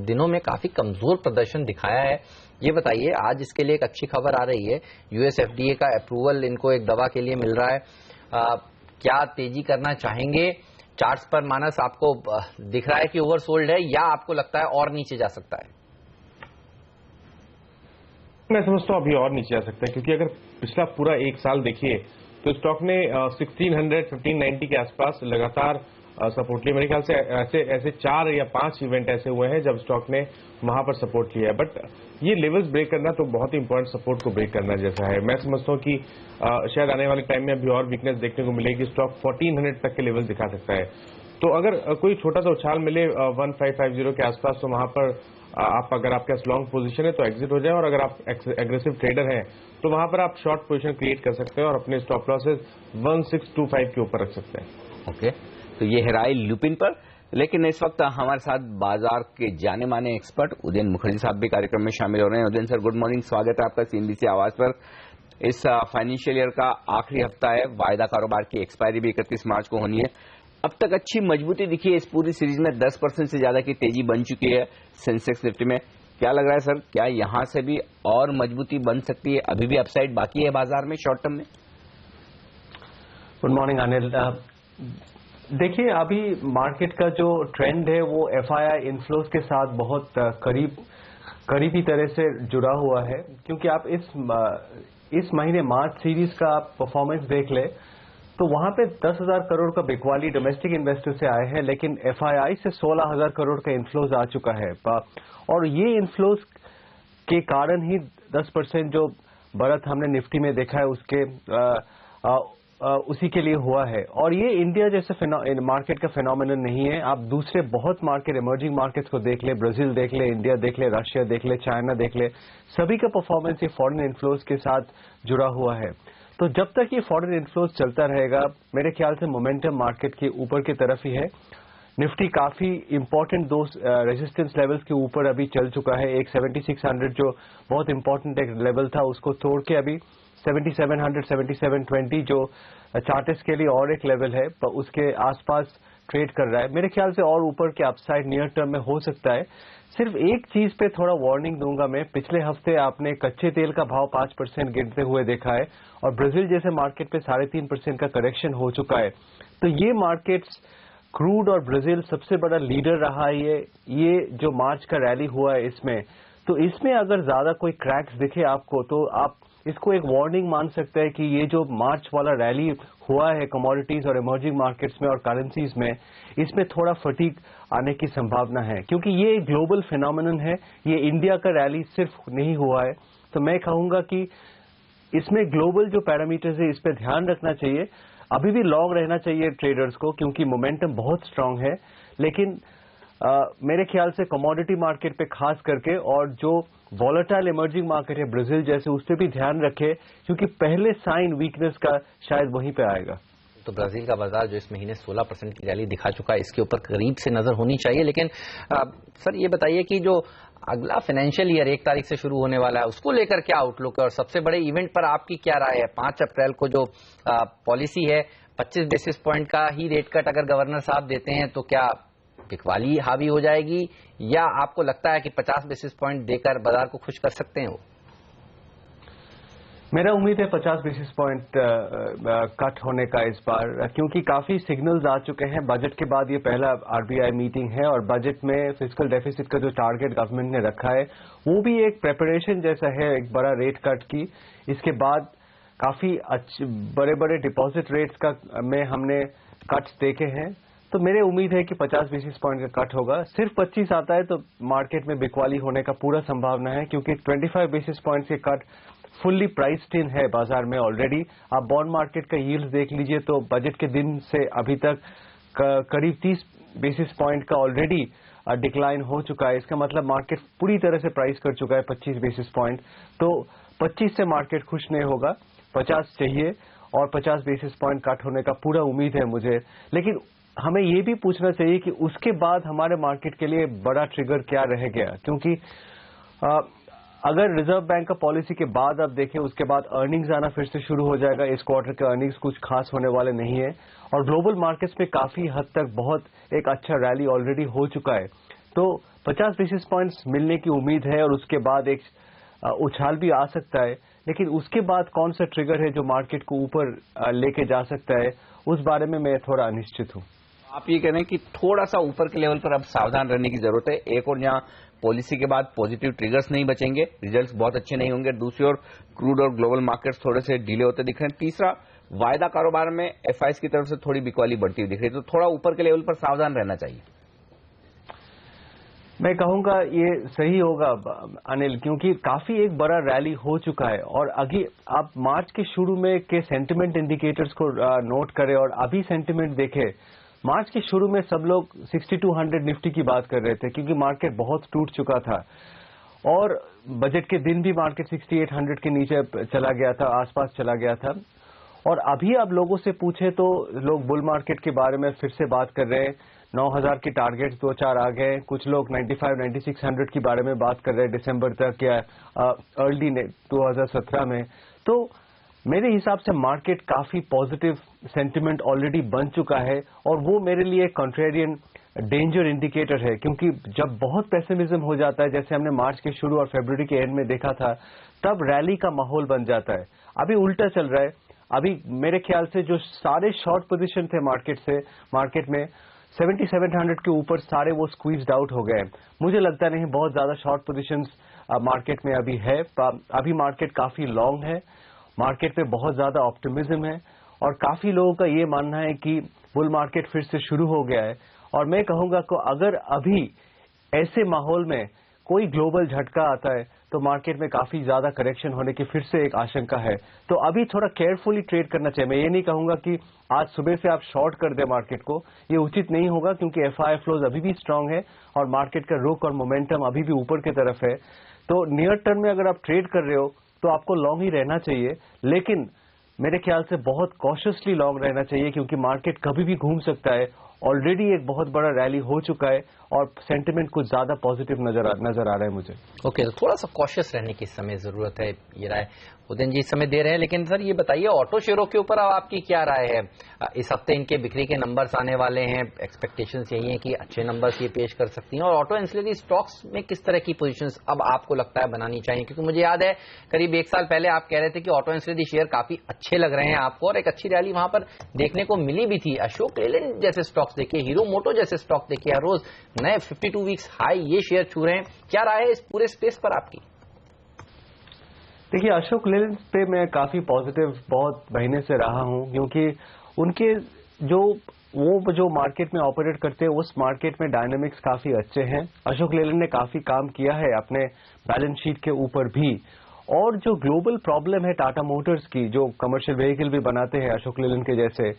दिनों में काफी कमजोर प्रदर्शन दिखाया है। ये बताइए, आज इसके लिए एक अच्छी खबर आ रही है, यूएस एफडीए का अप्रूवल इनको एक दवा के लिए मिल रहा है। क्या तेजी करना चाहेंगे? चार्ट्स पर मानस आपको दिख रहा है कि ओवरसोल्ड है, या आपको लगता है और नीचे जा सकता है? मैं समझता हूं अभी और नीचे जा सकता है, क्योंकि अगर पिछला पूरा एक साल देखिए तो स्टॉक ने 1600-1590 के आसपास लगातार सपोर्ट लिया। मेरे ख्याल से ऐसे 4 या 5 इवेंट ऐसे हुए हैं जब स्टॉक ने वहां पर सपोर्ट लिया है। बट ये लेवल्स ब्रेक करना तो बहुत ही इंपॉर्टेंट सपोर्ट को ब्रेक करना जैसा है। मैं समझता हूं कि शायद आने वाले टाइम में अभी और वीकनेस देखने को मिलेगी। स्टॉक 1400 तक के लेवल दिखा सकता है। तो अगर कोई छोटा सा उछाल मिले 1550 के आसपास, तो वहां पर आप अगर आपके पास लॉन्ग पोजीशन है तो एग्जिट हो जाए, और अगर आप एग्रेसिव ट्रेडर हैं तो वहां पर आप शॉर्ट पोजीशन क्रिएट कर सकते हैं और अपने स्टॉप लॉसेस 1625 के ऊपर रख सकते हैं। ओके, तो ये है राय ल्यूपिन पर। लेकिन इस वक्त हमारे साथ बाजार के जाने माने एक्सपर्ट उदयन मुखर्जी साहब भी कार्यक्रम में शामिल हो रहे हैं। उदयन सर, गुड मॉर्निंग, स्वागत है आपका सीएनबीसी आवाज पर। इस फाइनेंशियल ईयर का आखिरी हफ्ता है, वायदा कारोबार की एक्सपायरी भी 31 मार्च को होनी है। अब तक अच्छी मजबूती दिखी है इस पूरी सीरीज में, 10% से ज्यादा की तेजी बन चुकी है सेंसेक्स निफ्टी में। क्या लग रहा है सर, क्या यहां से भी और मजबूती बन सकती है? अभी भी अपसाइड बाकी है बाजार में शॉर्ट टर्म में? Good morning Anil. देखिए, अभी मार्केट का जो ट्रेंड है वो एफआईआई इनफ्लोज के साथ बहुत करीबी तरह से जुड़ा हुआ है, क्योंकि आप इस महीने मार्च सीरीज का आप परफॉर्मेंस देख ले तो वहां पे 10,000 करोड़ का बिकवाली डोमेस्टिक इन्वेस्टर से आए हैं, लेकिन एफआईआई से 16,000 करोड़ का इन्फ्लोज आ चुका है। और ये इन्फ्लोज के कारण ही 10% जो बढ़त हमने निफ्टी में देखा है उसके उसी के लिए हुआ है। और ये इंडिया जैसे मार्केट का फिनोमिनन नहीं है। आप दूसरे बहुत मार्केट, इमर्जिंग मार्केट्स को देख ले, ब्राजील देख ले, इंडिया देख ले, रशिया देख ले, चाइना देख ले, सभी का परफॉर्मेंस ये फॉरेन इन्फ्लोज के साथ जुड़ा हुआ है। तो जब तक ये फॉरेन इन्फ्लोज चलता रहेगा, मेरे ख्याल से मोमेंटम मार्केट के ऊपर की तरफ ही है। निफ्टी काफी इंपॉर्टेंट दो रेजिस्टेंस लेवल्स के ऊपर अभी चल चुका है। एक 7600 जो बहुत इंपॉर्टेंट एक लेवल था, उसको तोड़ के अभी 7700, 7720 जो चार्टर्स के लिए और एक लेवल है, पर उसके आसपास ट्रेड कर रहा है। मेरे ख्याल से और ऊपर के अपसाइड नियर टर्म में हो सकता है। सिर्फ एक चीज पे थोड़ा वार्निंग दूंगा मैं। पिछले हफ्ते आपने कच्चे तेल का भाव 5% गिरते हुए देखा है, और ब्राजील जैसे मार्केट पे 3.5% का करेक्शन हो चुका है। तो ये मार्केट्स, क्रूड और ब्राजील सबसे बड़ा लीडर रहा है ये जो मार्च का रैली हुआ है इसमें। तो इसमें अगर ज्यादा कोई क्रैक्स दिखे आपको तो आप इसको एक वार्निंग मान सकते हैं कि ये जो मार्च वाला रैली हुआ है कमोडिटीज और इमर्जिंग मार्केट्स में और करेंसीज में, इसमें थोड़ा फटीक आने की संभावना है, क्योंकि ये एक ग्लोबल फिनोमिनन है। ये इंडिया का रैली सिर्फ नहीं हुआ है। तो मैं कहूंगा कि इसमें ग्लोबल जो पैरामीटर्स है इस पे ध्यान रखना चाहिए। अभी भी लॉन्ग रहना चाहिए ट्रेडर्स को क्योंकि मोमेंटम बहुत स्ट्रांग है, लेकिन मेरे ख्याल से कमोडिटी मार्केट पे खास करके और जो वॉलेटाइल इमर्जिंग मार्केट है ब्राजील जैसे, उस पर भी ध्यान रखे क्योंकि पहले साइन वीकनेस का शायद वहीं पे आएगा। तो ब्राजील का बाजार जो इस महीने 16% की रैली दिखा चुका है, इसके ऊपर करीब से नजर होनी चाहिए। लेकिन सर ये बताइए कि जो अगला फाइनेंशियल ईयर 1 तारीख से शुरू होने वाला है उसको लेकर क्या आउटलुक है और सबसे बड़े इवेंट पर आपकी क्या राय है? 5 अप्रैल को जो पॉलिसी है 25 बेसिस पॉइंट का ही रेट कट अगर गवर्नर साहब देते हैं तो क्या बिकवाली हावी हो जाएगी या आपको लगता है कि 50 बेसिस पॉइंट देकर बाजार को खुश कर सकते हैं वो? मेरा उम्मीद है 50 बेसिस पॉइंट कट होने का इस बार, क्योंकि काफी सिग्नल्स आ चुके हैं। बजट के बाद ये पहला आरबीआई मीटिंग है और बजट में फिस्कल डेफिसिट का जो टारगेट गवर्नमेंट ने रखा है वो भी एक प्रेपरेशन जैसा है एक बड़ा रेट कट की। इसके बाद काफी अच्छे बड़े बड़े डिपॉजिट रेट्स का में हमने कट्स देखे हैं, तो मेरे उम्मीद है कि 50 बेसिस पॉइंट का कट होगा। सिर्फ 25 आता है तो मार्केट में बिकवाली होने का पूरा संभावना है, क्योंकि 25 बेसिस पॉइंट के कट फुल्ली प्राइस्ड इन है बाजार में ऑलरेडी। आप बॉन्ड मार्केट का यील्ड देख लीजिए तो बजट के दिन से अभी तक करीब 30 बेसिस पॉइंट का ऑलरेडी डिक्लाइन हो चुका है। इसका मतलब मार्केट पूरी तरह से प्राइस कर चुका है 25 बेसिस पॉइंट। तो 25 से मार्केट खुश नहीं होगा, 50 चाहिए और 50 बेसिस पॉइंट कट होने का पूरा उम्मीद है मुझे। लेकिन हमें ये भी पूछना चाहिए कि उसके बाद हमारे मार्केट के लिए बड़ा ट्रिगर क्या रह गया, क्योंकि अगर रिजर्व बैंक का पॉलिसी के बाद आप देखें उसके बाद अर्निंग्स आना फिर से शुरू हो जाएगा। इस क्वार्टर के अर्निंग्स कुछ खास होने वाले नहीं है और ग्लोबल मार्केट्स में काफी हद तक बहुत एक अच्छा रैली ऑलरेडी हो चुका है। तो 50 बेसिस पॉइंट्स मिलने की उम्मीद है और उसके बाद एक उछाल भी आ सकता है, लेकिन उसके बाद कौन सा ट्रिगर है जो मार्केट को ऊपर लेके जा सकता है उस बारे में मैं थोड़ा अनिश्चित हूं। आप ये कह रहे हैं कि थोड़ा सा ऊपर के लेवल पर अब सावधान रहने की जरूरत है। एक और जहां पॉलिसी के बाद पॉजिटिव ट्रिगर्स नहीं बचेंगे, रिजल्ट्स बहुत अच्छे नहीं होंगे। दूसरी ओर क्रूड और ग्लोबल मार्केट्स थोड़े से डिले होते दिख रहे हैं। तीसरा, वायदा कारोबार में एफआईएस की तरफ से थोड़ी बिकवाली बढ़ती हुई दिख रही है, तो थोड़ा ऊपर के लेवल पर सावधान रहना चाहिए। मैं कहूंगा ये सही होगा अनिल, क्योंकि काफी एक बड़ा रैली हो चुका है और अभी आप मार्च के शुरू में के सेंटिमेंट इंडिकेटर्स को नोट करें और अभी सेंटिमेंट देखें। मार्च के शुरू में सब लोग 6200 निफ्टी की बात कर रहे थे क्योंकि मार्केट बहुत टूट चुका था और बजट के दिन भी मार्केट 6800 के नीचे चला गया था, आसपास चला गया था। और अभी आप लोगों से पूछे तो लोग बुल मार्केट के बारे में फिर से बात कर रहे हैं। 9000 के टारगेट्स 2-4 आ गए। कुछ लोग 95-9600 के बारे में बात कर रहे हैं दिसंबर तक या अर्ली 2017 में। तो मेरे हिसाब से मार्केट काफी पॉजिटिव सेंटिमेंट ऑलरेडी बन चुका है और वो मेरे लिए कॉन्ट्रेरियन डेंजर इंडिकेटर है, क्योंकि जब बहुत पेसिमिज्म हो जाता है जैसे हमने मार्च के शुरू और फरवरी के एंड में देखा था, तब रैली का माहौल बन जाता है। अभी उल्टा चल रहा है। अभी मेरे ख्याल से जो सारे शॉर्ट पोजीशन थे मार्केट में 7700 के ऊपर सारे वो स्क्वीज्ड आउट हो गए। मुझे लगता नहीं बहुत ज्यादा शॉर्ट पोजीशंस मार्केट में अभी है। अभी मार्केट काफी लॉन्ग है, मार्केट में बहुत ज्यादा ऑप्टिमिज्म है और काफी लोगों का ये मानना है कि बुल मार्केट फिर से शुरू हो गया है। और मैं कहूंगा कि अगर अभी ऐसे माहौल में कोई ग्लोबल झटका आता है तो मार्केट में काफी ज्यादा करेक्शन होने की फिर से एक आशंका है। तो अभी थोड़ा केयरफुली ट्रेड करना चाहिए। मैं ये नहीं कहूंगा कि आज सुबह से आप शॉर्ट कर दें मार्केट को, ये उचित नहीं होगा क्योंकि एफआई फ्लोज अभी भी स्ट्रांग है और मार्केट का रुख और मोमेंटम अभी भी ऊपर की तरफ है। तो नियर टर्म में अगर आप ट्रेड कर रहे हो तो आपको लॉन्ग ही रहना चाहिए, लेकिन मेरे ख्याल से बहुत कॉशियसली लॉन्ग रहना चाहिए क्योंकि मार्केट कभी भी घूम सकता है। ऑलरेडी एक बहुत बड़ा रैली हो चुका है और सेंटिमेंट कुछ ज्यादा पॉजिटिव नजर आ रहा है मुझे। ओके, तो थोड़ा सा कॉशियस रहने की इस समय जरूरत है, ये राय उदयन जी इस समय दे रहे हैं। लेकिन सर ये बताइए ऑटो शेयरों के ऊपर अब आपकी क्या राय है? इस हफ्ते इनके बिक्री के नंबर्स आने वाले हैं, एक्सपेक्टेशंस यही है कि अच्छे नंबर्स ये पेश कर सकती हैं और ऑटो एंसिलरी स्टॉक्स में किस तरह की पोजीशंस अब आपको लगता है बनानी चाहिए? क्योंकि मुझे याद है करीब 1 साल पहले आप कह रहे थे कि ऑटो एंसिलरी शेयर काफी अच्छे लग रहे हैं आपको और एक अच्छी रैली वहां पर देखने को मिली भी थी। अशोक लेलैंड जैसे स्टॉक्स देखिए, हीरो मोटो जैसे स्टॉक देखिए, हर रोज नए 52 वीक्स हाई ये शेयर छू रहे हैं। क्या राय है इस पूरे स्पेस पर आपकी? देखिए, अशोक लेलैंड पे मैं काफी पॉजिटिव बहुत महीने से रहा हूं क्योंकि उनके जो मार्केट में ऑपरेट करते हैं उस मार्केट में डायनामिक्स काफी अच्छे हैं। अशोक लेलैंड ने काफी काम किया है अपने बैलेंस शीट के ऊपर भी और जो ग्लोबल प्रॉब्लम है टाटा मोटर्स की, जो कमर्शियल व्हीकल भी बनाते हैं अशोक लीलैंड के जैसे,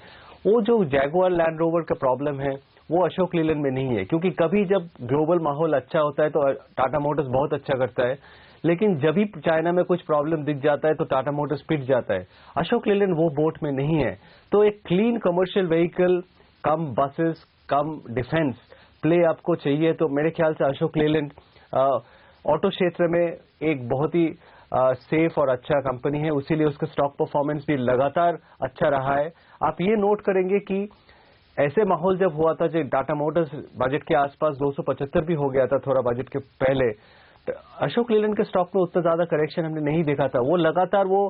वो जो जैगुआर लैंड रोवर का प्रॉब्लम है वो अशोक लीलैंड में नहीं है। क्योंकि कभी जब ग्लोबल माहौल अच्छा होता है तो टाटा मोटर्स बहुत अच्छा करता है, लेकिन जब भी चाइना में कुछ प्रॉब्लम दिख जाता है तो टाटा मोटर्स पिट जाता है। अशोक लीलैंड वो बोट में नहीं है। तो एक क्लीन कमर्शियल व्हीकल, कम बसेस, कम डिफेंस प्ले आपको चाहिए तो मेरे ख्याल से अशोक लीलैंड ऑटो क्षेत्र में एक बहुत ही सेफ और अच्छा कंपनी है, उसीलिए उसका स्टॉक परफॉर्मेंस भी लगातार अच्छा रहा है। आप ये नोट करेंगे कि ऐसे माहौल जब हुआ था, जब टाटा मोटर्स बजट के आसपास 275 भी हो गया था थोड़ा बजट के पहले, तो अशोक लीलैंड के स्टॉक में उतना ज्यादा करेक्शन हमने नहीं देखा था। वो लगातार वो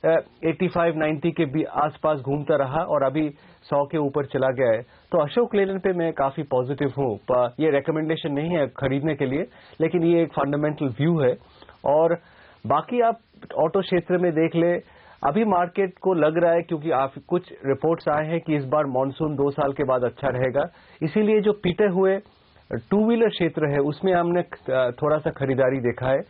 85-90 के भी आसपास घूमता रहा और अभी 100 के ऊपर चला गया है। तो अशोक लीलैंड पे मैं काफी पॉजिटिव हूँ। ये रिकमेंडेशन नहीं है खरीदने के लिए, लेकिन ये एक फंडामेंटल व्यू है। और बाकी आप ऑटो क्षेत्र में देख ले, अभी मार्केट को लग रहा है, क्योंकि आप कुछ रिपोर्ट्स आए हैं कि इस बार मॉनसून 2 साल के बाद अच्छा रहेगा, इसीलिए जो पीटे हुए टू व्हीलर क्षेत्र है उसमें हमने थोड़ा सा खरीदारी देखा है।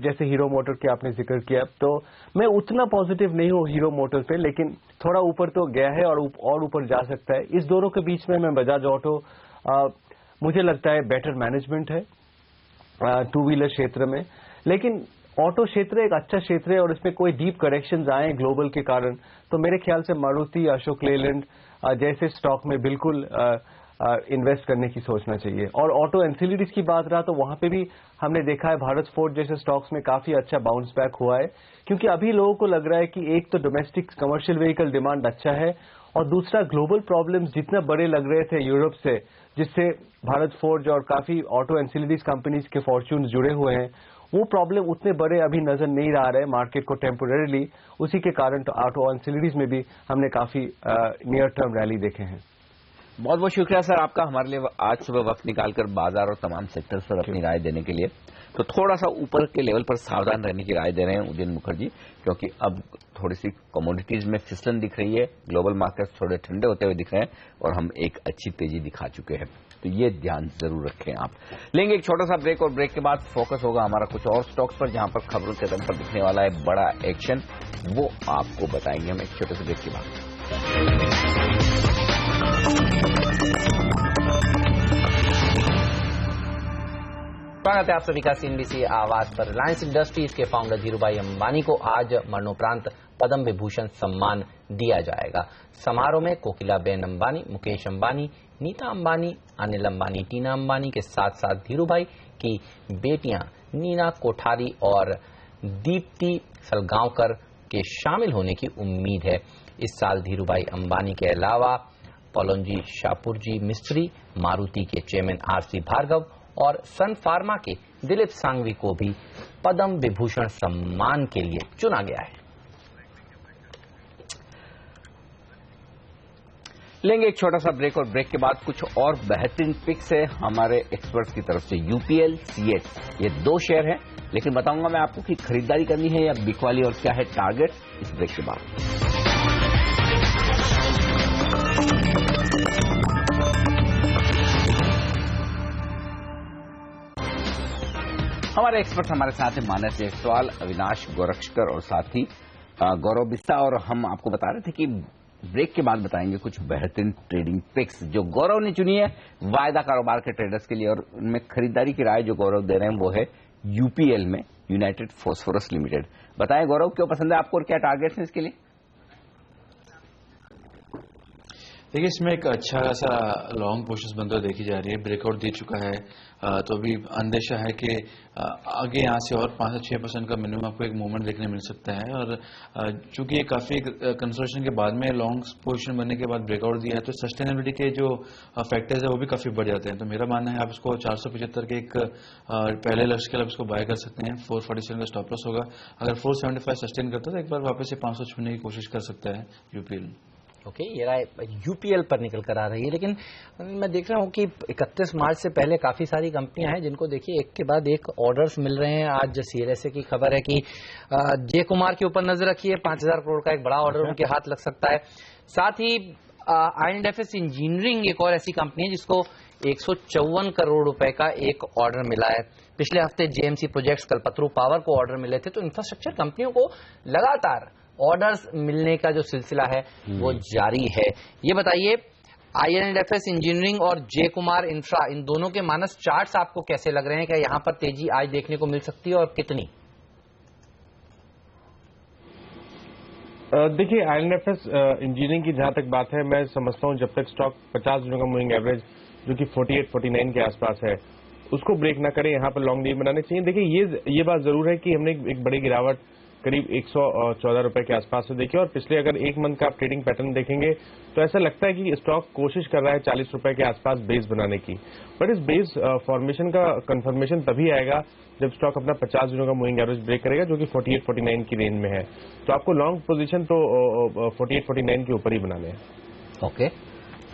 जैसे हीरो मोटर के आपने जिक्र किया, तो मैं उतना पॉजिटिव नहीं हूँ हीरो मोटर पे, लेकिन थोड़ा ऊपर तो गया है और ऊपर जा सकता है। इस दोनों के बीच में मैं बजाज ऑटो, मुझे लगता है बेटर मैनेजमेंट है टू व्हीलर क्षेत्र में। लेकिन ऑटो क्षेत्र एक अच्छा क्षेत्र है और इसमें कोई डीप करेक्शंस आए ग्लोबल के कारण, तो मेरे ख्याल से मारुति, अशोक लीलैंड जैसे स्टॉक में बिल्कुल इन्वेस्ट करने की सोचना चाहिए। और ऑटो एंसिलरीज की बात रहा तो वहां पे भी हमने देखा है भारत फोर्ज जैसे स्टॉक्स में काफी अच्छा बाउंस बैक हुआ है, क्योंकि अभी लोगों को लग रहा है कि एक तो डोमेस्टिक कमर्शियल व्हीकल डिमांड अच्छा है, और दूसरा ग्लोबल प्रॉब्लम्स जितना बड़े लग रहे थे यूरोप से, जिससे भारत फोर्ज और काफी ऑटो एंसिलरीज कंपनीज के फॉर्च्यून जुड़े हुए हैं, वो प्रॉब्लम उतने बड़े अभी नजर नहीं आ रहे मार्केट को टेम्पोरेरीली। उसी के कारण तो ऑटो एंसिलरीज में भी हमने काफी नियर टर्म रैली देखे हैं। बहुत बहुत शुक्रिया सर आपका हमारे लिए आज सुबह वक्त निकालकर बाजार और तमाम सेक्टर्स पर अपनी राय देने के लिए। तो थोड़ा सा ऊपर के लेवल पर सावधान रहने की राय दे रहे हैं उदयन मुखर्जी, क्योंकि अब थोड़ी सी कमोडिटीज में फिसलन दिख रही है, ग्लोबल मार्केट्स थोड़े ठंडे होते हुए दिख रहे हैं और हम एक अच्छी तेजी दिखा चुके हैं, तो ये ध्यान जरूर रखें आप। लेंगे एक छोटा सा ब्रेक और ब्रेक के बाद फोकस होगा हमारा कुछ और स्टॉक्स पर, जहां पर खबरों के दम पर दिखने वाला है बड़ा एक्शन, वो आपको बताएंगे हम एक छोटे से ब्रेक के बाद। स्वागत है आप सभी का सीएनबीसी आवाज पर। रिलायंस इंडस्ट्रीज के फाउंडर धीरूभाई अंबानी को आज मरणोपरांत पद्म विभूषण सम्मान दिया जाएगा। समारोह में कोकिलाबेन अंबानी, मुकेश अंबानी, नीता अंबानी, अनिल अंबानी, टीना अंबानी के साथ साथ धीरूभाई की बेटियां नीना कोठारी और दीप्ति सलगांवकर के शामिल होने की उम्मीद है। इस साल धीरूभाई अंबानी के अलावा पलोंजी शाहपुरजी मिस्त्री, मारुति के चेयरमैन आरसी भार्गव और सन फार्मा के दिलीप सांघवी को भी पद्म विभूषण सम्मान के लिए चुना गया है। लेंगे एक छोटा सा ब्रेक और ब्रेक के बाद कुछ और बेहतरीन पिक्स है हमारे एक्सपर्ट्स की तरफ से। यूपीएल, सीएट, ये दो शेयर हैं, लेकिन बताऊंगा मैं आपको कि खरीदारी करनी है या बिकवाली और क्या है टारगेट, इस ब्रेक के बाद। हमारे एक्सपर्ट हमारे साथ हैं मानस जायसवाल, अविनाश गोरक्षकर और साथ ही गौरव बिस्ता, और हम आपको बता रहे थे कि ब्रेक के बाद बताएंगे कुछ बेहतरीन ट्रेडिंग पिक्स जो गौरव ने चुनी है वायदा कारोबार के ट्रेडर्स के लिए, और उनमें खरीदारी की राय जो गौरव दे रहे हैं वो है यूपीएल में, यूनाइटेड फॉस्फोरस लिमिटेड। बताएं गौरव, क्यों पसंद है आपको और क्या टारगेट्स हैं इसके लिए? देखिए, इसमें एक अच्छा खासा लॉन्ग पोजिशन बनते हुए देखी जा रही है, ब्रेकआउट दे चुका है, तो अभी अंदेशा है कि आगे यहाँ से और 5 से 6% का मिनिमम आपको एक मूवमेंट देखने मिल सकता है। और चूंकि ये काफी कंसोलिडेशन के बाद में लॉन्ग पोजीशन बनने के बाद ब्रेकआउट दिया है, तो सस्टेनेबिलिटी के जो फैक्टर्स है वो भी काफी बढ़ जाते हैं। तो मेरा मानना है आप इसको 475 के एक पहले लक्ष्य के लिए आप इसको बाय कर सकते हैं। 447 का स्टॉप लॉस होगा। अगर 475 सस्टेन करता है तो एक बार वापस से 500 छूने की कोशिश कर सकता है यूपीएल। ओके, ये राय यूपीएल पर निकल कर आ रही है, लेकिन मैं देख रहा हूं कि 31 मार्च से पहले काफी सारी कंपनियां हैं जिनको देखिए एक के बाद एक ऑर्डर्स मिल रहे हैं। आज सीएलएसए की खबर है कि जे कुमार के ऊपर नजर रखिए, 5000 करोड़ का एक बड़ा ऑर्डर उनके हाथ लग सकता है। साथ ही INFS इंजीनियरिंग एक और ऐसी कंपनी है जिसको 154 करोड़ रुपए का एक ऑर्डर मिला है। पिछले हफ्ते जेएमसी प्रोजेक्ट्स, कल्पतरू पावर को ऑर्डर मिले थे। तो इंफ्रास्ट्रक्चर कंपनियों को लगातार ऑर्डर्स मिलने का जो सिलसिला है वो जारी है। ये बताइए, IL&FS इंजीनियरिंग और जे कुमार इंफ्रा, इन दोनों के मानस चार्ट्स आपको कैसे लग रहे हैं? क्या यहां पर तेजी आज देखने को मिल सकती है और कितनी? देखिए, IL&FS इंजीनियरिंग की जहां तक बात है, मैं समझता हूं जब तक स्टॉक 50 दिनों का मूविंग एवरेज जो कि 48-49 के आसपास है उसको ब्रेक ना करें, यहां पर लॉन्ग डी बनाने चाहिए। देखिए, ये बात जरूर है कि हमने एक बड़ी गिरावट करीब 114 रुपए के आसपास से देखी और पिछले अगर एक मंथ का आप ट्रेडिंग पैटर्न देखेंगे तो ऐसा लगता है कि स्टॉक कोशिश कर रहा है 40 रुपए के आसपास बेस बनाने की। बट इस बेस फॉर्मेशन का कंफर्मेशन तभी आएगा जब स्टॉक अपना 50 दिनों का मूविंग एवरेज ब्रेक करेगा, जो कि 48-49 की रेंज में है। तो आपको लॉन्ग पोजीशन तो 48-49 के ऊपर ही बनाने हैं। ओके,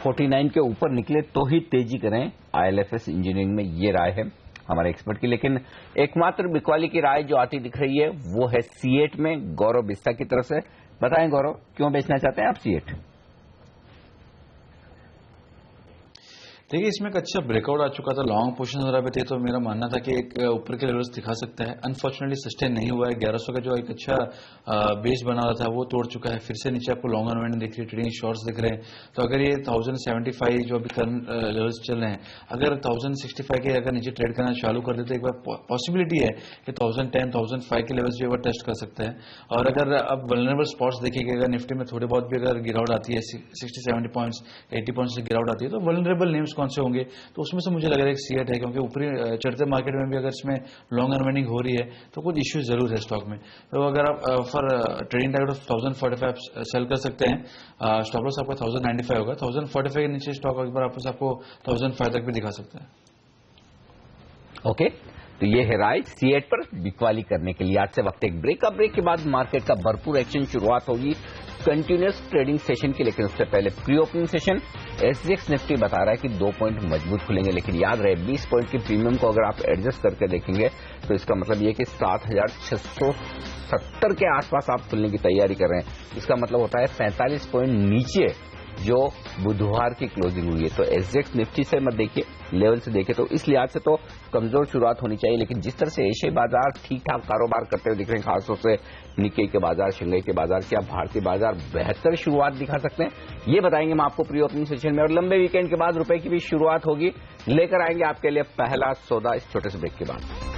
49 के ऊपर निकले तो ही तेजी करें IL&FS इंजीनियरिंग में, ये राय है हमारे एक्सपर्ट की। लेकिन एकमात्र बिकवाली की राय जो आती दिख रही है वो है C8 में गौरव बिस्ता की तरफ से। बताएं गौरव, क्यों बेचना चाहते हैं आप C8? देखिए, इसमें एक अच्छा ब्रेकआउट आ चुका था, लॉन्ग पोजीशन हो रहा भी थे, तो मेरा मानना था कि एक ऊपर के लेवल्स दिखा सकता है। अनफॉर्चुनेटली सस्टेन नहीं हुआ है। 1100 का जो एक अच्छा बेस बना रहा था वो तोड़ चुका है। फिर से नीचे आपको लॉन्ग अनवाइंड दिख रही है, ट्रेडिंग शॉर्ट्स दिख रहे हैं। तो अगर ये 1075 जो अभी करंट लेवल्स चल रहे हैं, अगर 1065 के अगर नीचे ट्रेड करना चालू कर देते, एक बार पॉसिबिलिटी है कि 1010, 1005 के लेवल्स जो है टेस्ट कर सकता है। और अगर अब वल्नरेबल स्पॉट्स देखेंगे, अगर निफ्टी में थोड़ी बहुत भी अगर गिरावट आती है, 60-70 पॉइंट्स, 80 पॉइंट्स से गिरावट आती है, तो वल्नरेबल नेम्स कौन से होंगे? तो उसमें से मुझे लग रहा है कि C8 है, क्योंकि ऊपरी चढ़ते मार्केट में भी अगर इसमें लॉन्ग अनवाइंडिंग हो रही है तो कुछ इश्यूज जरूर है स्टॉक में। तो अगर आप for trading target of 1045 sell कर सकते हैं, स्टॉप लॉस आपका 1095 होगा। 1045 के नीचे स्टॉक एक बार वापस आपको 1005 तक भी दिखा सकता है। ओके, तो ये है राय C8 पर बिकवाली करने के लिए। आज से वक्त एक ब्रेक के बाद मार्केट का भरपूर एक्शन शुरुआत होगी कंटिन्यूअस ट्रेडिंग सेशन की। लेकिन उससे पहले pre opening session SGX Nifty बता रहा है कि 2 पॉइंट मजबूत खुलेंगे। लेकिन याद रहे, 20 पॉइंट की प्रीमियम को अगर आप एडजस्ट करके देखेंगे तो इसका मतलब ये कि 7670 के आसपास आप खुलने की तैयारी कर रहे हैं। इसका मतलब होता है 45 पॉइंट नीचे जो बुधवार की क्लोजिंग हुई है। तो SGX निफ्टी से मत देखिए, लेवल से देखिए तो इस लिहाज से तो कमजोर शुरुआत होनी चाहिए। लेकिन जिस तरह से एशियाई बाजार ठीक ठाक कारोबार करते हुए दिख रहे हैं, खासतौर से निक्केई के बाजार, शंघाई के बाजार, क्या भारतीय बाजार बेहतर शुरुआत दिखा सकते हैं, ये बताएंगे हम आपको प्री ओपनिंग सेशन में। और लंबे वीकेंड के बाद रुपए की भी शुरुआत होगी, लेकर आएंगे आपके लिए पहला सौदा इस छोटे से ब्रेक के बाद।